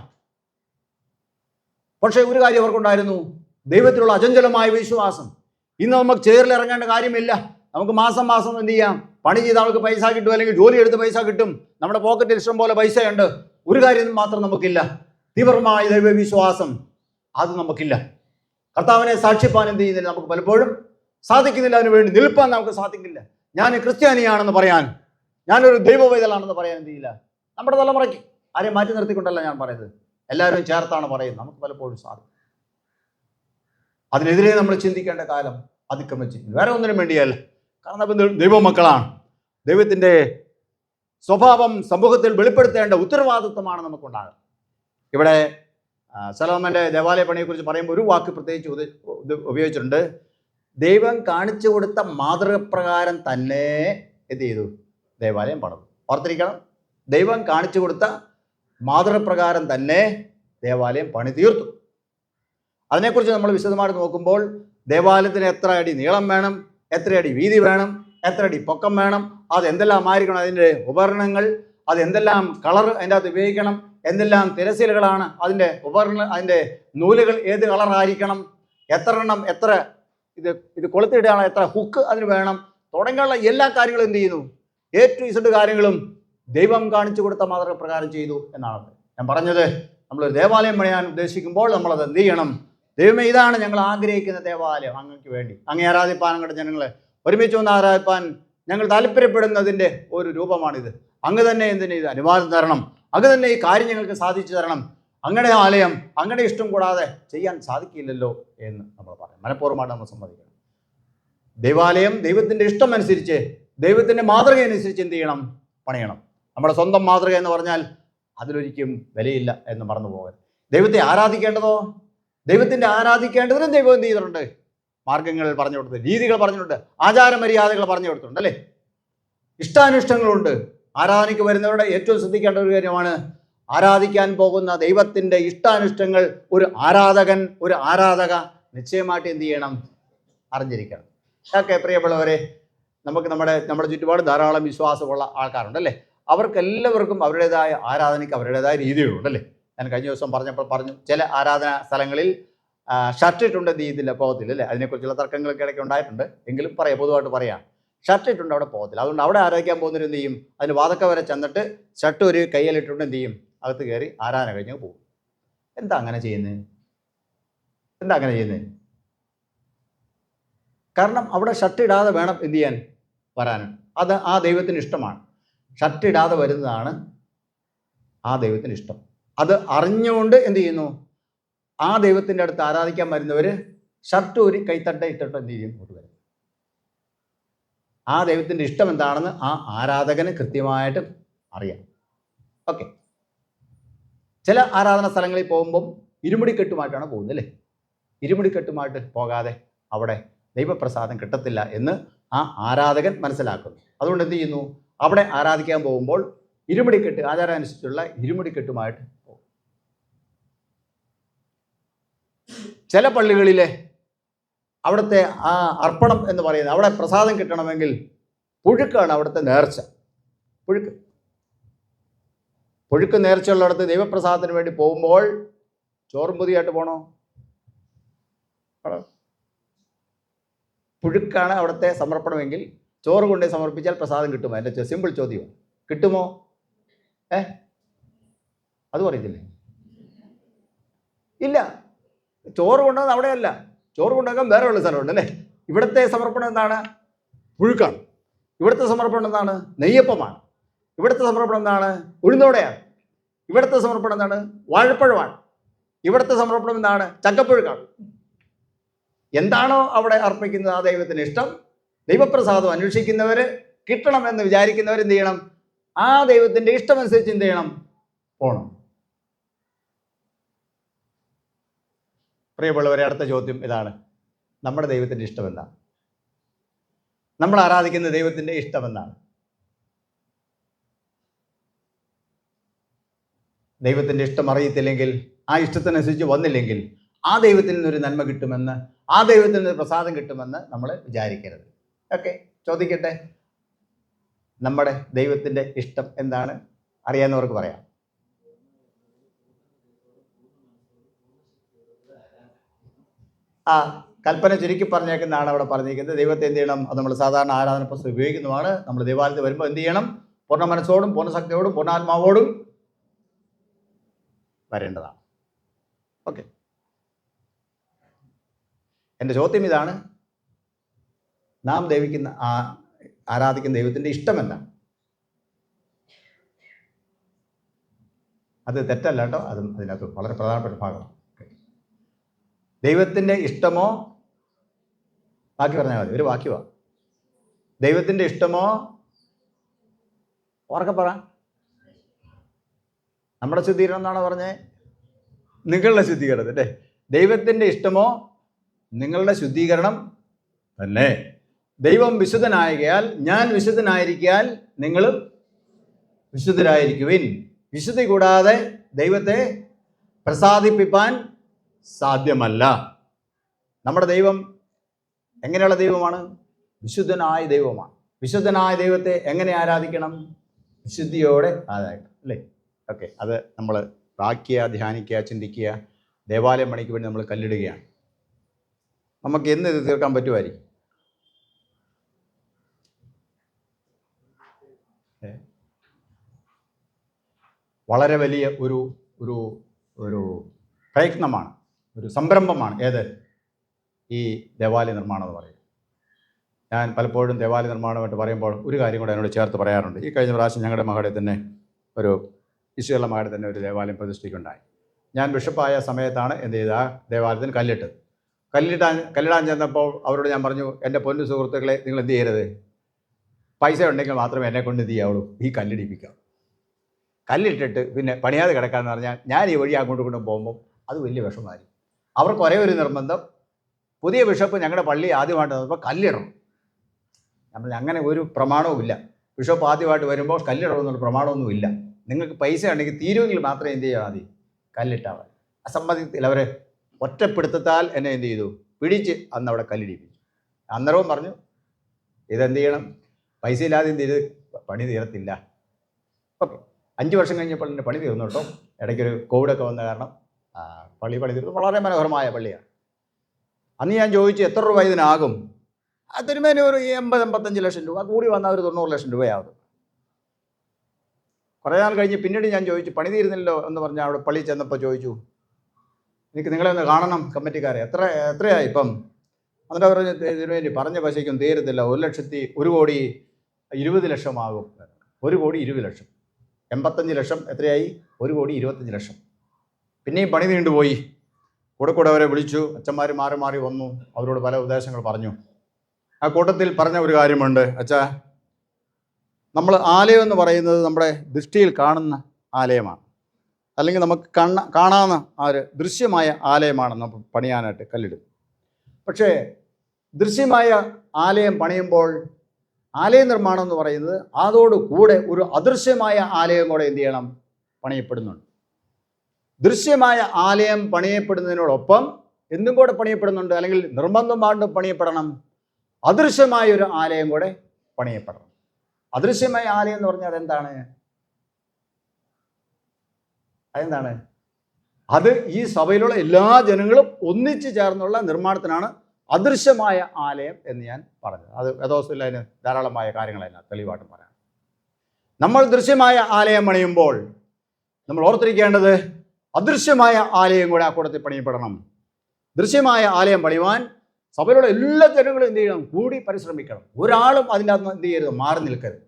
പക്ഷേ ഒരു കാര്യം അവർക്കുണ്ടായിരുന്നു, ദൈവത്തിലുള്ള അചഞ്ചലമായ വിശ്വാസം. ഇന്ന് നമുക്ക് ചേറിൽ ഇറങ്ങേണ്ട കാര്യമില്ല. നമുക്ക് മാസം മാസം എന്ത് ചെയ്യാം? പണി ചെയ്ത് അവർക്ക് പൈസ കിട്ടും, അല്ലെങ്കിൽ ജോലി എടുത്ത് പൈസ കിട്ടും. നമ്മുടെ പോക്കറ്റിൽ ഇഷ്ടം പോലെ പൈസയുണ്ട്. ഒരു കാര്യം മാത്രം നമുക്കില്ല, തീവ്രമായ ദൈവവിശ്വാസം. അത് നമുക്കില്ല. കർത്താവിനെ സാക്ഷിപ്പാൻ എന്ത് ചെയ്യുന്നില്ല, നമുക്ക് പലപ്പോഴും സാധിക്കുന്നില്ല. അതിനു വേണ്ടി നിൽപ്പാൻ നമുക്ക് സാധിക്കില്ല. ഞാൻ ക്രിസ്ത്യാനിയാണെന്ന് പറയാൻ, ഞാനൊരു ദൈവവൈതലാണെന്ന് പറയാൻ എന്ത് ചെയ്യില്ല. നമ്മുടെ തലമുറയ്ക്ക് ആരെയും മാറ്റി നിർത്തിക്കൊണ്ടല്ല ഞാൻ പറയുന്നത്, എല്ലാവരും ചേർത്താണ് പറയുന്നത്. നമുക്ക് പലപ്പോഴും സാധിക്കും. അതിനെതിരെ നമ്മൾ ചിന്തിക്കേണ്ട കാലം അതിക്രമിച്ചിരിക്കുന്നു. വേറെ ഒന്നിനും വേണ്ടിയല്ല. കാരണം അപ്പം ദൈവമക്കളാണ്. ദൈവത്തിൻ്റെ സ്വഭാവം സമൂഹത്തിൽ വെളിപ്പെടുത്തേണ്ട ഉത്തരവാദിത്വമാണ് നമുക്കുണ്ടാകുക. ഇവിടെ സലോമൻ്റെ ദേവാലയ പണിയെക്കുറിച്ച് പറയുമ്പോൾ ഒരു വാക്ക് പ്രത്യേകിച്ച് ഉപയോഗിച്ചിട്ടുണ്ട്. ദൈവം കാണിച്ചു കൊടുത്ത മാതൃകപ്രകാരം തന്നെ എന്ത് ചെയ്തു? ദേവാലയം പണിതു. ഓർത്തിരിക്കണം, ദൈവം കാണിച്ചു കൊടുത്ത മാതൃകപ്രകാരം തന്നെ ദേവാലയം പണി തീർത്തു. അതിനെക്കുറിച്ച് നമ്മൾ വിശദമായിട്ട് നോക്കുമ്പോൾ ദേവാലയത്തിന് എത്ര അടി നീളം വേണം, എത്ര അടി വീതി വേണം, എത്ര അടി പൊക്കം വേണം, അത് എന്തെല്ലാം ആയിരിക്കണം അതിൻ്റെ ഉപകരണങ്ങൾ, അത് എന്തെല്ലാം കളർ അതിൻ്റെ അകത്ത് ഉപയോഗിക്കണം, എന്തെല്ലാം തിരശ്ശീലകളാണ് അതിൻ്റെ അതിൻ്റെ നൂലുകൾ ഏത് കളറായിരിക്കണം, എത്ര എണ്ണം, എത്ര ഇത് കൊളുത്തിയിട്ടാണ്, എത്ര ഹുക്ക് അതിന് വേണം, തുടങ്ങിയുള്ള എല്ലാ കാര്യങ്ങളും എന്ത് ചെയ്യുന്നു? A to Z കാര്യങ്ങളും ദൈവം കാണിച്ചു കൊടുത്ത മാതൃകപ്രകാരം ചെയ്തു എന്നാണ് ഞാൻ പറഞ്ഞത്. നമ്മൾ ദേവാലയം പണിയാൻ ഉദ്ദേശിക്കുമ്പോൾ നമ്മളത് എന്ത് ചെയ്യണം? ദൈവമേ, ഇതാണ് ഞങ്ങൾ ആഗ്രഹിക്കുന്ന ദേവാലയം, അങ്ങക്ക് വേണ്ടി അങ്ങേ ആരാധിപ്പാൻ, അങ്ങയുടെ ജനങ്ങളെ ഒരുമിച്ച് ഒന്ന് ആരാധിപ്പാൻ ഞങ്ങൾ താല്പര്യപ്പെടുന്നതിൻ്റെ ഒരു രൂപമാണിത്. അങ്ങ് തന്നെ എന്തിന് ഇത് അനുവാദം തരണം, അങ്ങ് തന്നെ ഈ കാര്യം ഞങ്ങൾക്ക് സാധിച്ചു തരണം. അങ്ങയുടെ ആലയം അങ്ങയുടെ ഇഷ്ടം കൂടാതെ ചെയ്യാൻ സാധിക്കില്ലല്ലോ എന്ന് നമ്മൾ പറയാം. മനഃപൂർവ്വമായിട്ട് നമ്മൾ സമ്മതിക്കണം. ദേവാലയം ദൈവത്തിൻ്റെ ഇഷ്ടം അനുസരിച്ച്, ദൈവത്തിൻ്റെ മാതൃക അനുസരിച്ച് എന്ത് ചെയ്യണം? പണിയണം. നമ്മുടെ സ്വന്തം മാതൃക എന്ന് പറഞ്ഞാൽ അതിലൊരിക്കലും വിലയില്ല എന്ന് മറന്നു പോകരുത്. ദൈവത്തെ ആരാധിക്കേണ്ടതോ, ദൈവത്തിൻ്റെ ആരാധിക്കേണ്ടതിനും ദൈവം എന്ത് ചെയ്തിട്ടുണ്ട്? മാർഗങ്ങൾ പറഞ്ഞു കൊടുത്ത്, രീതികൾ പറഞ്ഞിട്ടുണ്ട്, ആചാരമര്യാദകൾ പറഞ്ഞു കൊടുത്തിട്ടുണ്ട് അല്ലേ? ഇഷ്ടാനിഷ്ടങ്ങളുണ്ട്. ആരാധനയ്ക്ക് വരുന്നവരുടെ ഏറ്റവും ശ്രദ്ധിക്കേണ്ട ഒരു കാര്യമാണ് ആരാധിക്കാൻ പോകുന്ന ദൈവത്തിൻ്റെ ഇഷ്ടാനിഷ്ടങ്ങൾ ഒരു ആരാധകൻ, ഒരു ആരാധക നിശ്ചയമായിട്ട് എന്ത് ചെയ്യണം? അറിഞ്ഞിരിക്കണം. ഓക്കെ പ്രിയമുള്ളവരെ, നമുക്ക് നമ്മുടെ ചുറ്റുപാട് ധാരാളം വിശ്വാസമുള്ള ആൾക്കാരുണ്ട് അല്ലേ? അവർക്കെല്ലാവർക്കും അവരുടേതായ ആരാധനയ്ക്ക് അവരുടേതായ രീതികളുണ്ടല്ലേ? ഞാൻ കഴിഞ്ഞ ദിവസം പറഞ്ഞു ചില ആരാധനാ സ്ഥലങ്ങളിൽ ഷർട്ട് ഇട്ടുണ്ട് എന്ത് ചെയ്തില്ല, പോകത്തില്ല അല്ലേ? അതിനെക്കുറിച്ചുള്ള തർക്കങ്ങളൊക്കെ ഇടയ്ക്ക് ഉണ്ടായിട്ടുണ്ട്. എങ്കിലും പൊതുവായിട്ട് പറയാം, ഷർട്ട് ഇട്ടുണ്ട് അവിടെ പോകത്തില്ല. അതുകൊണ്ട് അവിടെ ആരാധിക്കാൻ പോകുന്നവർ എന്ത് ചെയ്യും? അതിന് വാതക്ക വരെ ചെന്നിട്ട് ഷർട്ട് ഒരു കയ്യിലിട്ടുണ്ട് എന്ത് ചെയ്യും? അകത്ത് കയറി ആരാധന കഴിഞ്ഞ് പോകും. എന്താ അങ്ങനെ ചെയ്യുന്നത്? കാരണം അവിടെ ഷർട്ട് ഇടാതെ വേണം എന്ത് ചെയ്യാൻ? വരാൻ. അത് ആ ദൈവത്തിന് ഇഷ്ടമാണ്. ഷർട്ട് ഇടാതെ വരുന്നതാണ് ആ ദൈവത്തിന് ഇഷ്ടം. അത് അറിഞ്ഞുകൊണ്ട് എന്ത് ചെയ്യുന്നു? ആ ദൈവത്തിൻ്റെ അടുത്ത് ആരാധിക്കാൻ വരുന്നവർ ഷർട്ട് ഒരു കൈത്തട്ട ഇട്ടിട്ട് എന്ത് ചെയ്യും? വരും. ആ ദൈവത്തിൻ്റെ ഇഷ്ടം എന്താണെന്ന് ആ ആരാധകന് കൃത്യമായിട്ട് അറിയാം. ഓക്കെ. ചില ആരാധന സ്ഥലങ്ങളിൽ പോകുമ്പം ഇരുമുടിക്കെട്ടുമായിട്ടാണ് പോകുന്നത് അല്ലേ? ഇരുമുടിക്കെട്ടുമായിട്ട് പോകാതെ അവിടെ ദൈവപ്രസാദം കിട്ടത്തില്ല എന്ന് ആ ആരാധകൻ മനസ്സിലാക്കുന്നു. അതുകൊണ്ട് എന്ത് ചെയ്യുന്നു? അവിടെ ആരാധിക്കാൻ പോകുമ്പോൾ ഇരുമുടിക്കെട്ട്, ആചാരാനുസരിച്ചുള്ള ഇരുമുടിക്കെട്ടുമായിട്ട് പോകും. ചില പള്ളികളിലെ അവിടുത്തെ ആ അർപ്പണം എന്ന് പറയുന്നത്, അവിടെ പ്രസാദം കിട്ടണമെങ്കിൽ പുഴുക്കാണ് അവിടുത്തെ നേർച്ച. പുഴുക്ക് നേർച്ചയുള്ളിടത്ത് ദൈവപ്രസാദത്തിന് വേണ്ടി പോകുമ്പോൾ ചോറും പൊതിയായിട്ട് പോകണോ? പുഴുക്കാണ് അവിടുത്തെ സമർപ്പണമെങ്കിൽ ചോറ് കൊണ്ടേ സമർപ്പിച്ചാൽ പ്രസാദം കിട്ടുമോ? എൻ്റെ സിമ്പിൾ ചോദ്യമാണ്. കിട്ടുമോ? അത് പറയത്തില്ലേ? ഇല്ല. ചോറ് കൊണ്ടുവന്ന് അവിടെയല്ല, ചോറ് കൊണ്ടുവെക്കാൻ വേറെ ഉള്ള സ്ഥലമുണ്ട് അല്ലേ? ഇവിടുത്തെ സമർപ്പണം എന്താണ്? പുഴുക്കാണ്. ഇവിടുത്തെ സമർപ്പണം എന്താണ്? നെയ്യപ്പമാണ്. ഇവിടുത്തെ സമർപ്പണം എന്താണ്? ഉഴുന്നോടെയാണ്. ഇവിടുത്തെ സമർപ്പണം എന്താണ്? വാഴപ്പഴമാണ്. ഇവിടുത്തെ സമർപ്പണം എന്താണ്? ചക്കപ്പുഴുക്കാണ്. എന്താണോ അവിടെ അർപ്പിക്കുന്നത് ആ ദൈവത്തിന് ഇഷ്ടം, ദൈവപ്രസാദം അന്വേഷിക്കുന്നവർ, കിട്ടണമെന്ന് വിചാരിക്കുന്നവർ എന്ത് ചെയ്യണം? ആ ദൈവത്തിൻ്റെ ഇഷ്ടമനുസരിച്ച് എന്ത് ചെയ്യണം? പോകണം. പ്രിയമുള്ളവരെ, അടുത്ത ചോദ്യം ഇതാണ്: നമ്മുടെ ദൈവത്തിൻ്റെ ഇഷ്ടം എന്താണ്? നമ്മൾ ആരാധിക്കുന്ന ദൈവത്തിൻ്റെ ഇഷ്ടം എന്താണ്? ദൈവത്തിൻ്റെ ഇഷ്ടം അറിയത്തില്ലെങ്കിൽ, ആ ഇഷ്ടത്തിനനുസരിച്ച് വന്നില്ലെങ്കിൽ ആ ദൈവത്തിൽ നിന്നൊരു നന്മ കിട്ടുമെന്ന്, ആ ദൈവത്തിൽ നിന്ന് പ്രസാദം കിട്ടുമെന്ന് നമ്മൾ വിചാരിക്കരുത്. ഓക്കെ, ചോദിക്കട്ടെ, നമ്മുടെ ദൈവത്തിൻ്റെ ഇഷ്ടം എന്താണ്? അറിയാവുന്നവർക്ക് പറയാം. ആ കൽപ്പന ചുരുക്കി പറഞ്ഞേക്കുന്നതാണ് അവിടെ പറഞ്ഞിരിക്കുന്നത്. ദൈവത്തെ എന്ത് ചെയ്യണം? അത് നമ്മൾ സാധാരണ ആരാധന പുസ്തകം ഉപയോഗിക്കുന്നതാണ്. നമ്മൾ ദൈവാലയത്തിൽ വരുമ്പോൾ എന്ത് ചെയ്യണം? പൂർണ്ണ മനസ്സോടും പൂർണ്ണശക്തിയോടും പൂർണ്ണാത്മാവോടും വരേണ്ടതാണ്. ഓക്കെ, എൻ്റെ ചോദ്യം ഇതാണ്: നാം ആരാധിക്കുന്ന ദൈവത്തിൻ്റെ ഇഷ്ടം എന്താണ്? അത് തെറ്റല്ല കേട്ടോ, അതും അതിനകത്ത് വളരെ പ്രധാനപ്പെട്ട ഭാഗമാണ്. ദൈവത്തിൻ്റെ ഇഷ്ടമോ, ബാക്കി പറഞ്ഞാൽ മതി, ഒരു വാക്യമാണ്. ദൈവത്തിൻ്റെ ഇഷ്ടമോ, ഉറക്കെ പറ. നമ്മുടെ ശുദ്ധീകരണം എന്നാണ് പറഞ്ഞത്? നിങ്ങളുടെ ശുദ്ധീകരണം അല്ലേ? ദൈവത്തിൻ്റെ ഇഷ്ടമോ, നിങ്ങളുടെ ശുദ്ധീകരണം തന്നെ ദൈവം വിശുദ്ധനായകയാൽ ഞാൻ വിശുദ്ധനായിരിക്കാൽ നിങ്ങളും വിശുദ്ധരായിരിക്കുവിൻ. വിശുദ്ധി കൂടാതെ ദൈവത്തെ പ്രസാദിപ്പിക്കാൻ സാധ്യമല്ല. നമ്മുടെ ദൈവം എങ്ങനെയുള്ള ദൈവമാണ്? വിശുദ്ധനായ ദൈവമാണ്. വിശുദ്ധനായ ദൈവത്തെ എങ്ങനെ ആരാധിക്കണം? വിശുദ്ധിയോടെ ആരാധിക്കണം, അല്ലേ? ഓക്കെ, അത് നമ്മൾ പ്രാർത്ഥിക്കുക, ധ്യാനിക്കുക, ചിന്തിക്കുക. ദേവാലയം പണിക്ക് വേണ്ടി നമ്മൾ കല്ലിടുകയാണ്. നമുക്ക് എന്ന് ഇത് തീർക്കാൻ പറ്റുമായിരിക്കും? വളരെ വലിയ ഒരു ഒരു ഒരു പ്രയത്നമാണ്, ഒരു സംരംഭമാണ്. ഏത്? ഈ ദേവാലയ നിർമ്മാണം എന്ന് പറയുന്നത്. ഞാൻ പലപ്പോഴും ദേവാലയ നിർമ്മാണമായിട്ട് പറയുമ്പോൾ ഒരു കാര്യം കൂടെ എന്നോട് ചേർത്ത് പറയാറുണ്ട്. ഈ കഴിഞ്ഞ പ്രാവശ്യം ഞങ്ങളുടെ മകളുടെ തന്നെ ഒരു ഈശോയുള്ള മകളുടെ തന്നെ ഒരു ദേവാലയം പ്രതിഷ്ഠിക്കുണ്ടായി. ഞാൻ ബിഷപ്പായ സമയത്താണ് എന്ത് ചെയ്ത് ആ ദേവാലയത്തിന് കല്ലിട്ടത്. കല്ലിടാൻ ചെന്നപ്പോൾ അവരോട് ഞാൻ പറഞ്ഞു, എൻ്റെ പൊന്നു സുഹൃത്തുക്കളെ, നിങ്ങൾ എന്ത് ചെയ്യരുത്, പൈസ ഉണ്ടെങ്കിൽ മാത്രമേ എന്നെ കൊണ്ട് എന്ത് ചെയ്യാവുള്ളൂ, ഈ കല്ലിടിപ്പിക്കാം. കല്ലിട്ടിട്ട് പിന്നെ പണിയാതെ കിടക്കാമെന്ന് പറഞ്ഞാൽ ഞാൻ ഈ വഴി അങ്ങോട്ടും ഇങ്ങോട്ടും പോകുമ്പോൾ അത് വലിയ വിഷമമായിരിക്കും. അവർക്ക് ഒരേ ഒരു നിർബന്ധം, പുതിയ ബിഷപ്പ് ഞങ്ങളുടെ പള്ളി ആദ്യമായിട്ട് വന്നപ്പോൾ കല്ലിടണം. നമ്മൾ അങ്ങനെ ഒരു പ്രമാണവുമില്ല. ബിഷപ്പ് ആദ്യമായിട്ട് വരുമ്പോൾ കല്ലിടണമെന്നുള്ള പ്രമാണമൊന്നുമില്ല. നിങ്ങൾക്ക് പൈസ ഉണ്ടെങ്കിൽ തീരുമെങ്കിൽ മാത്രമേ എന്ത് ചെയ്യാൻ മതി, കല്ലിട്ടാൽ മതി. അസമ്മതിത്തിൽ അവരെ ഒറ്റപ്പെടുത്താൽ എന്നെ എന്ത് ചെയ്തു, പിടിച്ച് അന്ന് അവിടെ കല്ലിടിപ്പിച്ചു. അന്നേരവും പറഞ്ഞു, ഇതെന്ത് ചെയ്യണം, പൈസ ഇല്ലാതെ എന്ത് ചെയ്ത് പണി തീരത്തില്ല. ഓക്കെ, 5 വർഷം കഴിഞ്ഞപ്പോൾ എൻ്റെ പണി തീർന്നു കേട്ടോ. ഇടയ്ക്കൊരു കോവിഡൊക്കെ വന്ന കാരണം പണി തീർന്നു. വളരെ മനോഹരമായ പള്ളിയാണ്. അന്ന് ഞാൻ ചോദിച്ചു, എത്ര രൂപ ഇതിനാകും? തിരുമേനി ഒരു 80-85 ലക്ഷം രൂപ, കൂടി വന്നാൽ ഒരു 90 ലക്ഷം രൂപയാകും. കുറേ നാൾ കഴിഞ്ഞ് പിന്നീട് ഞാൻ ചോദിച്ചു, പണി തീരുന്നില്ലല്ലോ എന്ന് പറഞ്ഞാൽ അവിടെ പള്ളി ചെന്നപ്പോൾ ചോദിച്ചു, എനിക്ക് നിങ്ങളെ ഒന്ന് കാണണം കമ്മിറ്റിക്കാരെ, എത്രയായി ഇപ്പം? എന്നിട്ട് അവർ തിരുമേനി പറഞ്ഞ പൈസയ്ക്കും തീരത്തില്ല, 1,20,20,000 1,20,00,000. 85 ലക്ഷം എത്രയായി? 1,25,00,000. പിന്നെയും പണി നീണ്ടുപോയി. കൂടെ അവരെ വിളിച്ചു. അച്ഛന്മാർ മാറി മാറി വന്നു. അവരോട് പല ഉപദേശങ്ങൾ പറഞ്ഞു. ആ കൂട്ടത്തിൽ പറഞ്ഞ ഒരു കാര്യമുണ്ട്, അച്ഛാ, നമ്മൾ ആലയം എന്ന് പറയുന്നത് നമ്മുടെ ദൃഷ്ടിയിൽ കാണുന്ന ആലയമാണ്, അല്ലെങ്കിൽ നമുക്ക് കാണാവുന്ന ആ ഒരു ദൃശ്യമായ ആലയമാണ് നമ്മൾ പണിയാനായിട്ട് കല്ലിടും. പക്ഷേ ദൃശ്യമായ ആലയം പണിയുമ്പോൾ ആലയ നിർമ്മാണം എന്ന് പറയുന്നത് അതോടുകൂടെ ഒരു അദൃശ്യമായ ആലയം കൂടെ എന്ത് ചെയ്യണം, പണിയപ്പെടുന്നുണ്ട്. ദൃശ്യമായ ആലയം പണിയപ്പെടുന്നതിനോടൊപ്പം എന്തും കൂടെ പണിയപ്പെടുന്നുണ്ട്, അല്ലെങ്കിൽ നിർബന്ധമായിട്ട് പണിയപ്പെടണം, അദൃശ്യമായ ഒരു ആലയം കൂടെ പണിയപ്പെടണം. അദൃശ്യമായ ആലയം എന്ന് പറഞ്ഞാൽ അതെന്താണ്? അത് ഈ സഭയിലുള്ള എല്ലാ ജനങ്ങളും ഒന്നിച്ചു ചേർന്നുള്ള നിർമ്മാണത്തിനാണ് അദൃശ്യമായ ആലയം എന്ന് ഞാൻ പറഞ്ഞത്. അത് വേദോസ്തത്തിൽ അതിന് ധാരാളമായ കാര്യങ്ങളെല്ലാം തെളിവായിട്ട് പറയാം. നമ്മൾ ദൃശ്യമായ ആലയം പണിയുമ്പോൾ നമ്മൾ ഓർത്തിരിക്കേണ്ടത് അദൃശ്യമായ ആലയം കൂടെ ആ കൂട്ടത്തിൽ പണിയപ്പെടണം. ദൃശ്യമായ ആലയം പണിയുവാൻ സഭയിലുള്ള എല്ലാ ജനങ്ങളും എന്ത് ചെയ്യണം, കൂടി പരിശ്രമിക്കണം. ഒരാളും അതിൻ്റെ അകത്ത് എന്ത് ചെയ്യരുത്, മാറി നിൽക്കരുത്.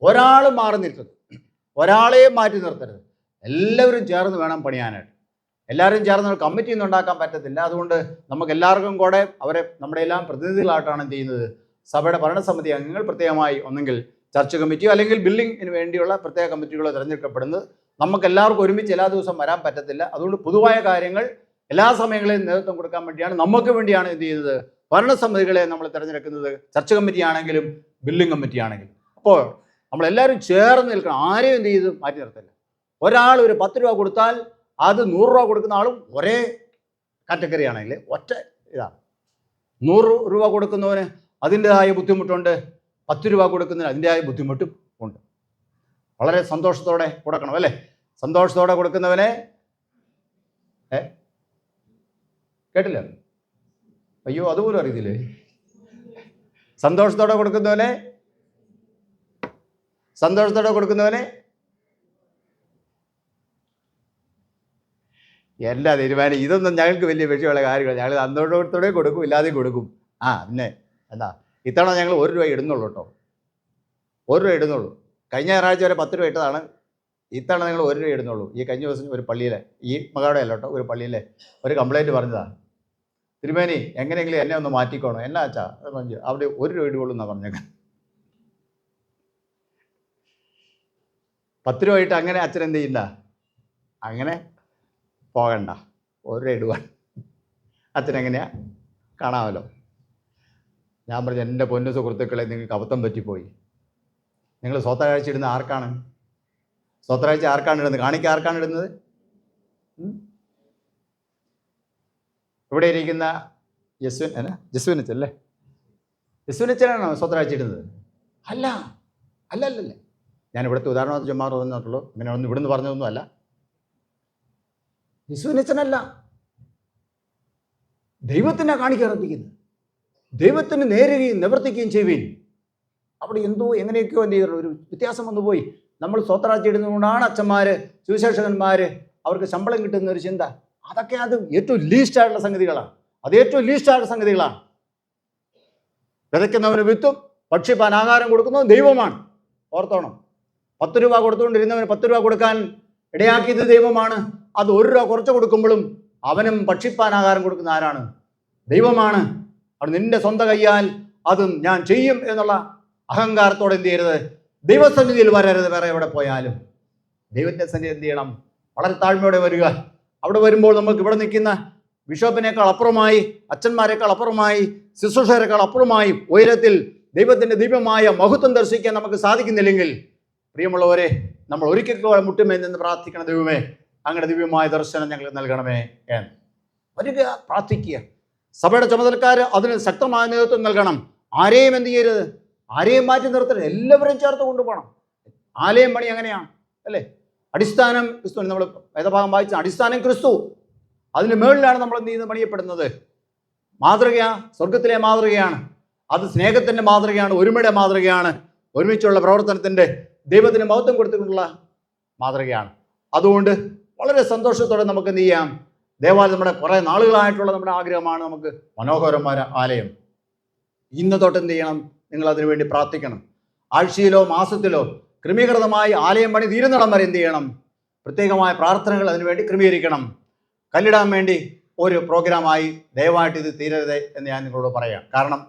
ഒരാളും മാറി നിൽക്കരുത്, ഒരാളെയും മാറ്റി നിർത്തരുത്. എല്ലാവരും ചേർന്ന് വേണം പണിയാനായിട്ട്. എല്ലാവരും ചേർന്ന് ഒരു കമ്മിറ്റി ഒന്നും ഉണ്ടാക്കാൻ പറ്റത്തില്ല. അതുകൊണ്ട് നമുക്ക് എല്ലാവർക്കും കൂടെ അവരെ നമ്മുടെ എല്ലാം പ്രതിനിധികളായിട്ടാണ് ചെയ്യുന്നത്. സഭയുടെ ഭരണസമിതി അംഗങ്ങൾ പ്രത്യേകമായി ഒന്നെങ്കിൽ ചർച്ച് കമ്മിറ്റിയോ അല്ലെങ്കിൽ ബിൽഡിങ്ങിന് വേണ്ടിയുള്ള പ്രത്യേക കമ്മിറ്റികളോ തിരഞ്ഞെടുക്കപ്പെടുന്നത്. നമുക്ക് എല്ലാവർക്കും ഒരുമിച്ച് എല്ലാ ദിവസവും വരാൻ പറ്റത്തില്ല. അതുകൊണ്ട് പൊതുവായ കാര്യങ്ങൾ എല്ലാ സമയങ്ങളിലും നേതൃത്വം കൊടുക്കാൻ വേണ്ടിയാണ്, നമുക്ക് വേണ്ടിയാണ് എന്ത് ചെയ്യുന്നത്, ഭരണസമിതികളെ നമ്മൾ തിരഞ്ഞെടുക്കുന്നത്. ചർച്ച് കമ്മിറ്റി ആണെങ്കിലും ബിൽഡിംഗ് കമ്മിറ്റി ആണെങ്കിലും. അപ്പോൾ നമ്മളെല്ലാവരും ചേർന്ന് നിൽക്കണം. ആരെയും എന്ത് ചെയ്ത് മാറ്റി നിർത്തില്ല. ഒരാൾ ഒരു 10 രൂപ കൊടുത്താൽ അത് 100 രൂപ കൊടുക്കുന്ന ആളും ഒരേ കാറ്റഗറി ആണെങ്കിൽ ഒറ്റ ഇതാണ്. 100 രൂപ കൊടുക്കുന്നവന് അതിൻ്റെതായ ബുദ്ധിമുട്ടുണ്ട്, 10 രൂപ കൊടുക്കുന്നതിന് അതിൻ്റെതായ ബുദ്ധിമുട്ടും ഉണ്ട്. വളരെ സന്തോഷത്തോടെ കൊടുക്കണം, അല്ലേ? സന്തോഷത്തോടെ കൊടുക്കുന്നവനെ കേട്ടില്ല? അയ്യോ, അതുപോലും അറിയത്തില്ലേ? സന്തോഷത്തോടെ കൊടുക്കുന്നവനെ എല്ലാ തീരുമാനം ഇതൊന്നും ഞങ്ങൾക്ക് വലിയ വിഷയമുള്ള കാര്യങ്ങൾ. ഞങ്ങൾ സന്തോഷത്തോടെ കൊടുക്കും, ഇല്ലാതെയും കൊടുക്കും. പിന്നെ എന്താ, ഇത്തവണ ഞങ്ങൾ 1 രൂപ ഇടുന്നുള്ളൂ കേട്ടോ. 1 രൂപ ഇടുന്നുള്ളൂ. കഴിഞ്ഞ ഞായറാഴ്ച വരെ 10 രൂപ ഇട്ടതാണ്. ഇത്തവണ ഞങ്ങൾ 1 രൂപ ഇടുന്നുള്ളൂ. ഈ കഴിഞ്ഞ ദിവസം ഒരു പള്ളിയിലെ, ഈ മകളുടെ അല്ല കേട്ടോ, ഒരു പള്ളിയിലെ ഒരു കംപ്ലൈൻറ്റ് പറഞ്ഞതാണ്. തിരുമേനി എങ്ങനെയെങ്കിലും എന്നെ ഒന്ന് മാറ്റിക്കോണം. എന്നാ അച്ഛാ? അവിടെ 1 രൂപ ഇടുകയുള്ളൂ എന്നാണ് പറഞ്ഞേക്കാം. 10 രൂപ ഇട്ട് അങ്ങനെ അച്ഛൻ എന്ത് ചെയ്യില്ല, അങ്ങനെ പോകണ്ട, 1 രൂപ ഇടുവാൻ അച്ഛനെങ്ങനെയാ കാണാമല്ലോ. ഞാൻ പറഞ്ഞു, എൻ്റെ പൊന്നു സുഹൃത്തുക്കളെ, നിങ്ങൾക്ക് അബദ്ധം പറ്റിപ്പോയി. നിങ്ങൾ സ്വത്തകാഴ്ച ഇടുന്ന ആർക്കാണ്? സ്വത്തകാഴ്ച ആർക്കാണ് ഇടുന്നത്? കാണിക്ക ആർക്കാണ് ഇടുന്നത്? ഇവിടെ ഇരിക്കുന്ന ജസ്വിനച്ചല്ലേ? ജസ്വിനച്ചനാണോ സ്വത്തകാഴ്ച ഇടുന്നത്? അല്ല. ഞാൻ ഇവിടുത്തെ ഉദാഹരണത്തിൽ ചുമ്മാ തോന്നിട്ടുള്ളൂ, ഇങ്ങനെ ഒന്നും ഇവിടുന്ന് പറഞ്ഞതൊന്നും അല്ല. ജസ്വിനച്ചനല്ല, ദൈവത്തിനെ കാണിക്കർപ്പിക്കുന്നത്. ദൈവത്തിന് നേരുകയും നിവർത്തിക്കുകയും ചെയ്യുകയും. അവിടെ എന്തോ എങ്ങനെയൊക്കെയോ എന്ത് ചെയ്തിട്ടുള്ള ഒരു വ്യത്യാസം വന്നുപോയി. നമ്മൾ സ്വത്തരാജ്യം ഇടുന്നതുകൊണ്ടാണ് അച്ഛന്മാർ, സുവിശേഷകന്മാർ, അവർക്ക് ശമ്പളം കിട്ടുന്ന ഒരു ചിന്ത. അതൊക്കെ അത് ഏറ്റവും ലീസ്റ്റായിട്ടുള്ള സംഗതികളാണ്. വിതയ്ക്കുന്നവന് വിത്തും ഭക്ഷിപ്പാൻ ആഹാരം കൊടുക്കുന്നതും ദൈവമാണ്. ഓർത്തോണം. 10 രൂപ കൊടുത്തുകൊണ്ടിരുന്നവന് 10 രൂപ കൊടുക്കാൻ ഇടയാക്കിയത് ദൈവമാണ്. അത് 1 രൂപ കുറച്ച് കൊടുക്കുമ്പോഴും അവനും ഭക്ഷിപ്പാൻ ആഹാരം കൊടുക്കുന്ന ആരാണ്? ദൈവമാണ്. അവിടെ നിന്റെ സ്വന്തം കയ്യാൽ അതും ഞാൻ ചെയ്യും എന്നുള്ള അഹങ്കാരത്തോടെ എന്ത് ചെയ്യരുത്? ദൈവസന്നിധിയിൽ വരരുത്. വേറെ എവിടെ പോയാലും ദൈവത്തിൻ്റെ സന്നിധി എന്ത് ചെയ്യണം? വളരെ താഴ്മയോടെ വരിക. അവിടെ വരുമ്പോൾ നമുക്ക് ഇവിടെ നിൽക്കുന്ന ബിഷപ്പിനേക്കാൾ അപ്പുറമായി, അച്ഛന്മാരെക്കാൾ അപ്പുറമായി, ശുശ്രൂഷകരെക്കാൾ അപ്പുറമായി ഉയരത്തിൽ ദൈവത്തിൻ്റെ ദിവ്യമായ മഹത്വം ദർശിക്കാൻ നമുക്ക് സാധിക്കുന്നില്ലെങ്കിൽ, പ്രിയമുള്ളവരെ, നമ്മൾ ഒരിക്കൽ മുട്ടുമേ നിന്ന് പ്രാർത്ഥിക്കണം, ദൈവമേ അങ്ങയുടെ ദിവ്യമായ ദർശനം ഞങ്ങൾക്ക് നൽകണമേ എന്ന് വരിക, പ്രാർത്ഥിക്കുക. സഭയുടെ ചുമതലക്കാർ അതിന് ശക്തമായ നേതൃത്വം നൽകണം. ആരെയും എന്ത് ചെയ്യരുത്? ആരെയും മാറ്റി നിർത്തരുത്. എല്ലാവരെയും ചേർത്ത് കൊണ്ടുപോകണം. ആലയം പണി അങ്ങനെയാണ് അല്ലേ? അടിസ്ഥാനം ക്രിസ്തു. നമ്മൾ വേദഭാഗം വായിച്ച അടിസ്ഥാനം ക്രിസ്തു. അതിന് മുകളിലാണ് നമ്മൾ എന്ത് ചെയ്യുന്നത്? പണിയപ്പെടുന്നത്. മാതൃകയാണ്, സ്വർഗത്തിലെ മാതൃകയാണ്. അത് സ്നേഹത്തിൻ്റെ മാതൃകയാണ്, ഒരുമയുടെ മാതൃകയാണ്, ഒരുമിച്ചുള്ള പ്രവർത്തനത്തിൻ്റെ, ദൈവത്തിന് മഹത്വം കൊടുത്തുകൊണ്ടുള്ള മാതൃകയാണ്. അതുകൊണ്ട് വളരെ സന്തോഷത്തോടെ നമുക്ക് എന്ത് ചെയ്യാം? ദേവാലയം നമ്മുടെ കുറേ നാളുകളായിട്ടുള്ള നമ്മുടെ ആഗ്രഹമാണ് നമുക്ക് മനോഹരമായ ആലയം. ഇന്ന് തൊട്ട് എന്ത് ചെയ്യണം? നിങ്ങൾ അതിനു വേണ്ടി പ്രാർത്ഥിക്കണം. ആഴ്ചയിലോ മാസത്തിലോ ക്രമീകൃതമായി ആലയം പണി തീരുന്നിടം വരെ എന്ത് ചെയ്യണം? പ്രത്യേകമായ പ്രാർത്ഥനകൾ അതിനുവേണ്ടി ക്രമീകരിക്കണം. കല്ലിടാൻ വേണ്ടി ഒരു പ്രോഗ്രാമായി ദയവായിട്ട് ഇത് തീരരുത് എന്ന് ഞാൻ നിങ്ങളോട് പറയാം. കാരണം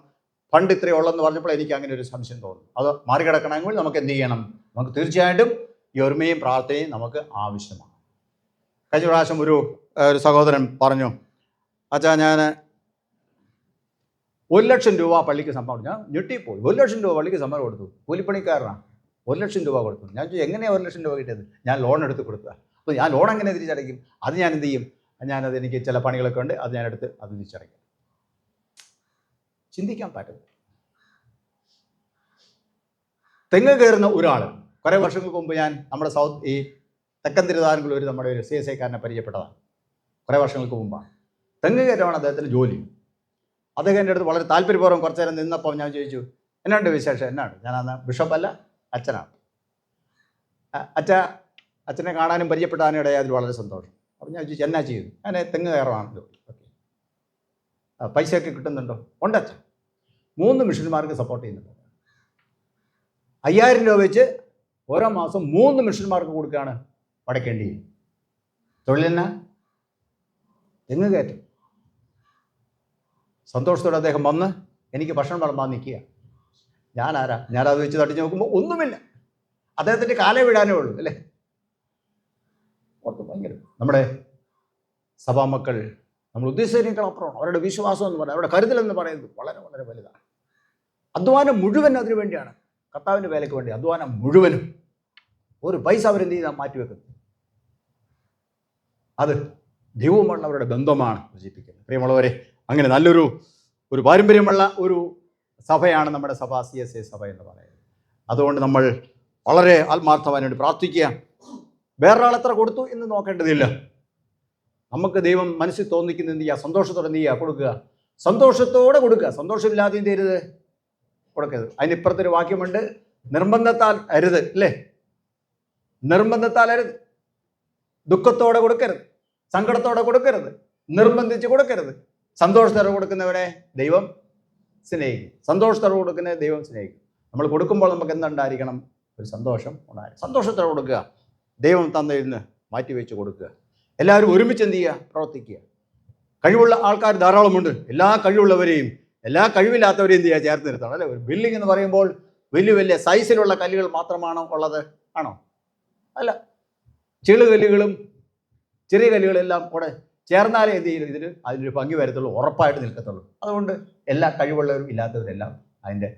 ഫണ്ട് ഇത്രയേ ഉള്ളെന്ന് പറഞ്ഞപ്പോൾ എനിക്ക് അങ്ങനെ ഒരു സംശയം തോന്നുന്നു. അത് മറികടക്കണമെങ്കിൽ നമുക്ക് എന്ത് ചെയ്യണം? നമുക്ക് തീർച്ചയായിട്ടും ഈ ഒരുമയും പ്രാർത്ഥനയും നമുക്ക് ആവശ്യമാണ്. കഴിഞ്ഞ പ്രാവശ്യം ഒരു സഹോദരൻ പറഞ്ഞു, അച്ഛാ ഞാൻ 1,00,000 രൂപ പള്ളിക്ക് സംഭാവന. ഞാൻ ഞെട്ടിപ്പോയി. 1,00,000 രൂപ പള്ളിക്ക് സംഭാവന കൊടുത്തു. കൂലിപ്പണിക്കാരനാണ്. 1,00,000 രൂപ കൊടുത്തു. ഞാൻ ചോദിച്ചു, എങ്ങനെയാണ് 1,00,000 രൂപ കിട്ടിയത്? ഞാൻ ലോൺ എടുത്ത് കൊടുക്കുക. അപ്പോൾ ഞാൻ ലോൺ എങ്ങനെ തിരിച്ചടയ്ക്കും? അത് ഞാൻ എന്ത് ചെയ്യും? ഞാനത് എനിക്ക് ചില പണികളൊക്കെ ഉണ്ട്, അത് ഞാനെടുത്ത് അത് തിരിച്ചടയ്ക്കും. ചിന്തിക്കാൻ പറ്റും. തെങ്ങ് കയറുന്ന ഒരാൾ, കുറേ വർഷങ്ങൾക്ക് മുമ്പ് ഞാൻ നമ്മുടെ ഈ തെക്കൻ തിരുവിതാംകൂറിൽ നമ്മുടെ ഒരു CSI കാരനെ പരിചയപ്പെട്ടതാണ്. കുറേ വർഷങ്ങൾക്ക് മുമ്പാണ്. തെങ്ങ് കയറ്റമാണ് അദ്ദേഹത്തിൻ്റെ ജോലി. അദ്ദേഹം എൻ്റെ അടുത്ത് വളരെ താല്പര്യപൂർവ്വം കുറച്ച് നേരം നിന്നപ്പോൾ ഞാൻ ചോദിച്ചു, എന്നാണ്ട് വിശേഷം? എന്നാണ്? ഞാനന്ന് ബിഷപ്പല്ല, അച്ഛനാണ്. അച്ഛനെ കാണാനും പരിചയപ്പെടാനും ഇടയാതിൽ വളരെ സന്തോഷം. അപ്പോൾ ഞാൻ ചോദിച്ചു, എന്നാ ചെയ്തു? ഞാൻ തെങ്ങ് കയറാണ് ജോലി. ഓക്കെ, പൈസയൊക്കെ കിട്ടുന്നുണ്ടോ? ഉണ്ട് അച്ഛൻ. 3 മിഷന്മാർക്ക് സപ്പോർട്ട് ചെയ്യുന്നുണ്ട്. 5,000 രൂപ വെച്ച് ഓരോ മാസം 3 മിഷന്മാർക്ക് കൊടുക്കുകയാണ് അടയ്ക്കേണ്ടി. തൊഴിലെന്നാ? തെങ്ങ് കയറ്റം. സന്തോഷത്തോടെ അദ്ദേഹം വന്ന് എനിക്ക് ഭക്ഷണം വിളമ്പാൻ നിൽക്കുക. ഞാനാരാ? ഞാനത് വെച്ച് തട്ടിച്ച് നോക്കുമ്പോൾ ഒന്നുമില്ല. അദ്ദേഹത്തിൻ്റെ കാലേ വിടാനേ ഉള്ളൂ അല്ലേ? ഓർത്ത് ഭയങ്കര നമ്മുടെ സഭാമക്കൾ നമ്മൾ ഉദ്ദേശിച്ചതിനേക്കാൾ അപ്പുറമാണ്. അവരുടെ വിശ്വാസം എന്ന് പറയുന്നത്, അവരുടെ കരുതലെന്ന് പറയുന്നത് വളരെ വളരെ വലുതാണ്. അധ്വാനം മുഴുവൻ അതിനു വേണ്ടിയാണ്. കർത്താവിൻ്റെ വേലയ്ക്ക് വേണ്ടി അധ്വാനം മുഴുവനും. ഒരു പൈസ അവരെന്ത് ചെയ്താൽ മാറ്റിവെക്കുന്നു. അത് ദൈവവുമുള്ള അവരുടെ ബന്ധമാണ് സൂചിപ്പിക്കുന്നത്. പ്രിയമുള്ളവരെ, അങ്ങനെ നല്ലൊരു പാരമ്പര്യമുള്ള ഒരു സഭയാണ് നമ്മുടെ സഭ, CSI സഭ എന്ന് പറയുന്നത്. അതുകൊണ്ട് നമ്മൾ വളരെ ആത്മാർത്ഥമായി വേണ്ടി പ്രാർത്ഥിക്കുക. വേറൊരാൾ എത്ര കൊടുത്തു എന്ന് നോക്കേണ്ടതില്ല. നമുക്ക് ദൈവം മനസ്സിൽ തോന്നിക്കുന്ന എന്ത് ചെയ്യുക? സന്തോഷത്തോടെ എന്ത് ചെയ്യുക? കൊടുക്കുക. സന്തോഷത്തോടെ കൊടുക്കുക. സന്തോഷമില്ലാതെ എന്ത് ചെയ്യരുത്? കൊടുക്കരുത്. അതിനിപ്പുറത്തൊരു വാക്യമുണ്ട്, നിർബന്ധത്താൽ അരുത് അല്ലേ? നിർബന്ധത്താൽ അരുത്. ദുഃഖത്തോടെ കൊടുക്കരുത്, സങ്കടത്തോടെ കൊടുക്കരുത്, നിർബന്ധിച്ച് കൊടുക്കരുത്. സന്തോഷത്തോടെ കൊടുക്കുന്നവരെ ദൈവം സ്നേഹിക്കും. സന്തോഷത്തോടെ കൊടുക്കുന്നവരെ ദൈവം സ്നേഹിക്കും. നമ്മൾ കൊടുക്കുമ്പോൾ നമുക്ക് എന്തുണ്ടായിരിക്കണം? ഒരു സന്തോഷം ഉണ്ടായിരിക്കും. സന്തോഷത്തോടെ കൊടുക്കുക. ദൈവം തന്നിരുന്ന് മാറ്റിവെച്ച് കൊടുക്കുക. എല്ലാവരും ഒരുമിച്ച് എന്ത് ചെയ്യുക? പ്രവർത്തിക്കുക. കഴിവുള്ള ആൾക്കാർ ധാരാളമുണ്ട്. എല്ലാ കഴിവുള്ളവരെയും എല്ലാ കഴിവില്ലാത്തവരെയും എന്ത് ചെയ്യുക? ചേർത്ത് നിർത്തണം അല്ലേ? ഒരു ബിൽഡിംഗ് എന്ന് പറയുമ്പോൾ വലിയ വലിയ സൈസിലുള്ള കല്ലുകൾ മാത്രമാണോ ഉള്ളത്? ആണോ? അല്ല, ചെറുകല്ലുകളും ചെറിയ കല്ലുകളെല്ലാം കൂടെ ചേർന്നാലേ എന്ത് ചെയ്യും, അതിനൊരു ഭംഗി വരത്തുള്ളൂ, ഉറപ്പായിട്ട് നിൽക്കത്തുള്ളൂ. അതുകൊണ്ട് എല്ലാ കഴിവുള്ളവരും ഇല്ലാത്തവരെല്ലാം അതിൻ്റെ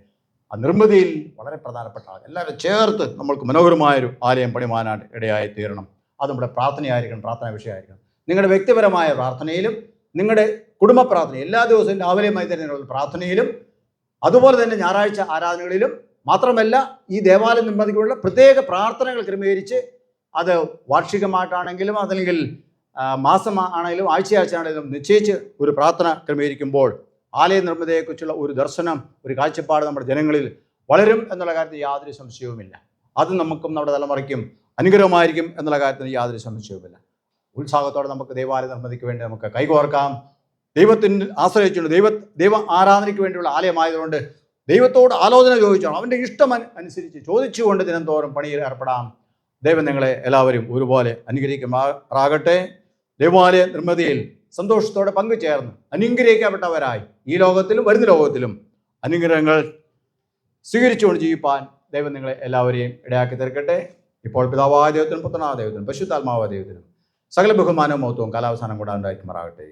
നിർമ്മിതിയിൽ വളരെ പ്രധാനപ്പെട്ട എല്ലാവരും ചേർത്ത് നമ്മൾക്ക് മനോഹരമായൊരു ആലയം പണിമാനാൻ ഇടയായി തീരണം. അത് നമ്മുടെ പ്രാർത്ഥനയായിരിക്കണം, പ്രാർത്ഥനാ വിഷയമായിരിക്കണം. നിങ്ങളുടെ വ്യക്തിപരമായ പ്രാർത്ഥനയിലും നിങ്ങളുടെ കുടുംബ പ്രാർത്ഥന എല്ലാ ദിവസവും രാവിലെയും വൈകുന്നേരം പ്രാർത്ഥനയിലും അതുപോലെ തന്നെ ഞായറാഴ്ച ആരാധനകളിലും മാത്രമല്ല ഈ ദേവാലയ നിർമ്മിതിക്കുള്ള പ്രത്യേക പ്രാർത്ഥനകൾ ക്രമീകരിച്ച് അത് വാർഷികമായിട്ടാണെങ്കിലും അതല്ലെങ്കിൽ മാസം ആണെങ്കിലും ആഴ്ചയാഴ്ച ആണെങ്കിലും നിശ്ചയിച്ച് ഒരു പ്രാർത്ഥന ക്രമീകരിക്കുമ്പോൾ ആലയ നിർമ്മിതിയെക്കുറിച്ചുള്ള ഒരു ദർശനം, ഒരു കാഴ്ചപ്പാട് നമ്മുടെ ജനങ്ങളിൽ വളരും എന്നുള്ള കാര്യത്തിൽ യാതൊരു സംശയവുമില്ല. അത് നമുക്കും നമ്മുടെ തലമുറയ്ക്കും അനുഗ്രഹമായിരിക്കും എന്നുള്ള കാര്യത്തിന് യാതൊരു സംശയവുമില്ല. ഉത്സാഹത്തോടെ നമുക്ക് ദേവാലയ നിർമ്മിതിക്ക് വേണ്ടി നമുക്ക് കൈകോർക്കാം. ദൈവത്തിന് ആശ്രയിച്ചുകൊണ്ട് ദൈവ ആരാധനയ്ക്ക് വേണ്ടിയുള്ള ആലയമായതുകൊണ്ട് ദൈവത്തോട് ആലോചന ചോദിച്ചാണ്, അവൻ്റെ ഇഷ്ടം അനുസരിച്ച് ചോദിച്ചുകൊണ്ട് ദിനം തോറും പണിയിൽ ഏർപ്പെടാം. ദൈവം നിങ്ങളെ എല്ലാവരും ഒരുപോലെ അനുഗ്രഹിക്കുമാറാകട്ടെ. ദേവാലയ നിർമ്മിതിയിൽ സന്തോഷത്തോടെ പങ്കുചേർന്ന് അനുഗ്രഹിക്കപ്പെട്ടവരായി ഈ ലോകത്തിലും വരുന്ന ലോകത്തിലും അനുഗ്രഹങ്ങൾ സ്വീകരിച്ചുകൊണ്ട് ജീവിപ്പാൻ ദൈവം നിങ്ങളെ എല്ലാവരെയും ഇടയാക്കി തീർക്കട്ടെ. ഇപ്പോൾ പിതാവായ ദൈവത്തിനും പുത്രനായ ദൈവത്തിനും പരിശുദ്ധാത്മാവായ ദൈവത്തിനും സകല ബഹുമാനവും മഹത്വവും കാലാവസാനം കൂടാതെ ഉണ്ടായിരിക്കുമാറാകട്ടെ.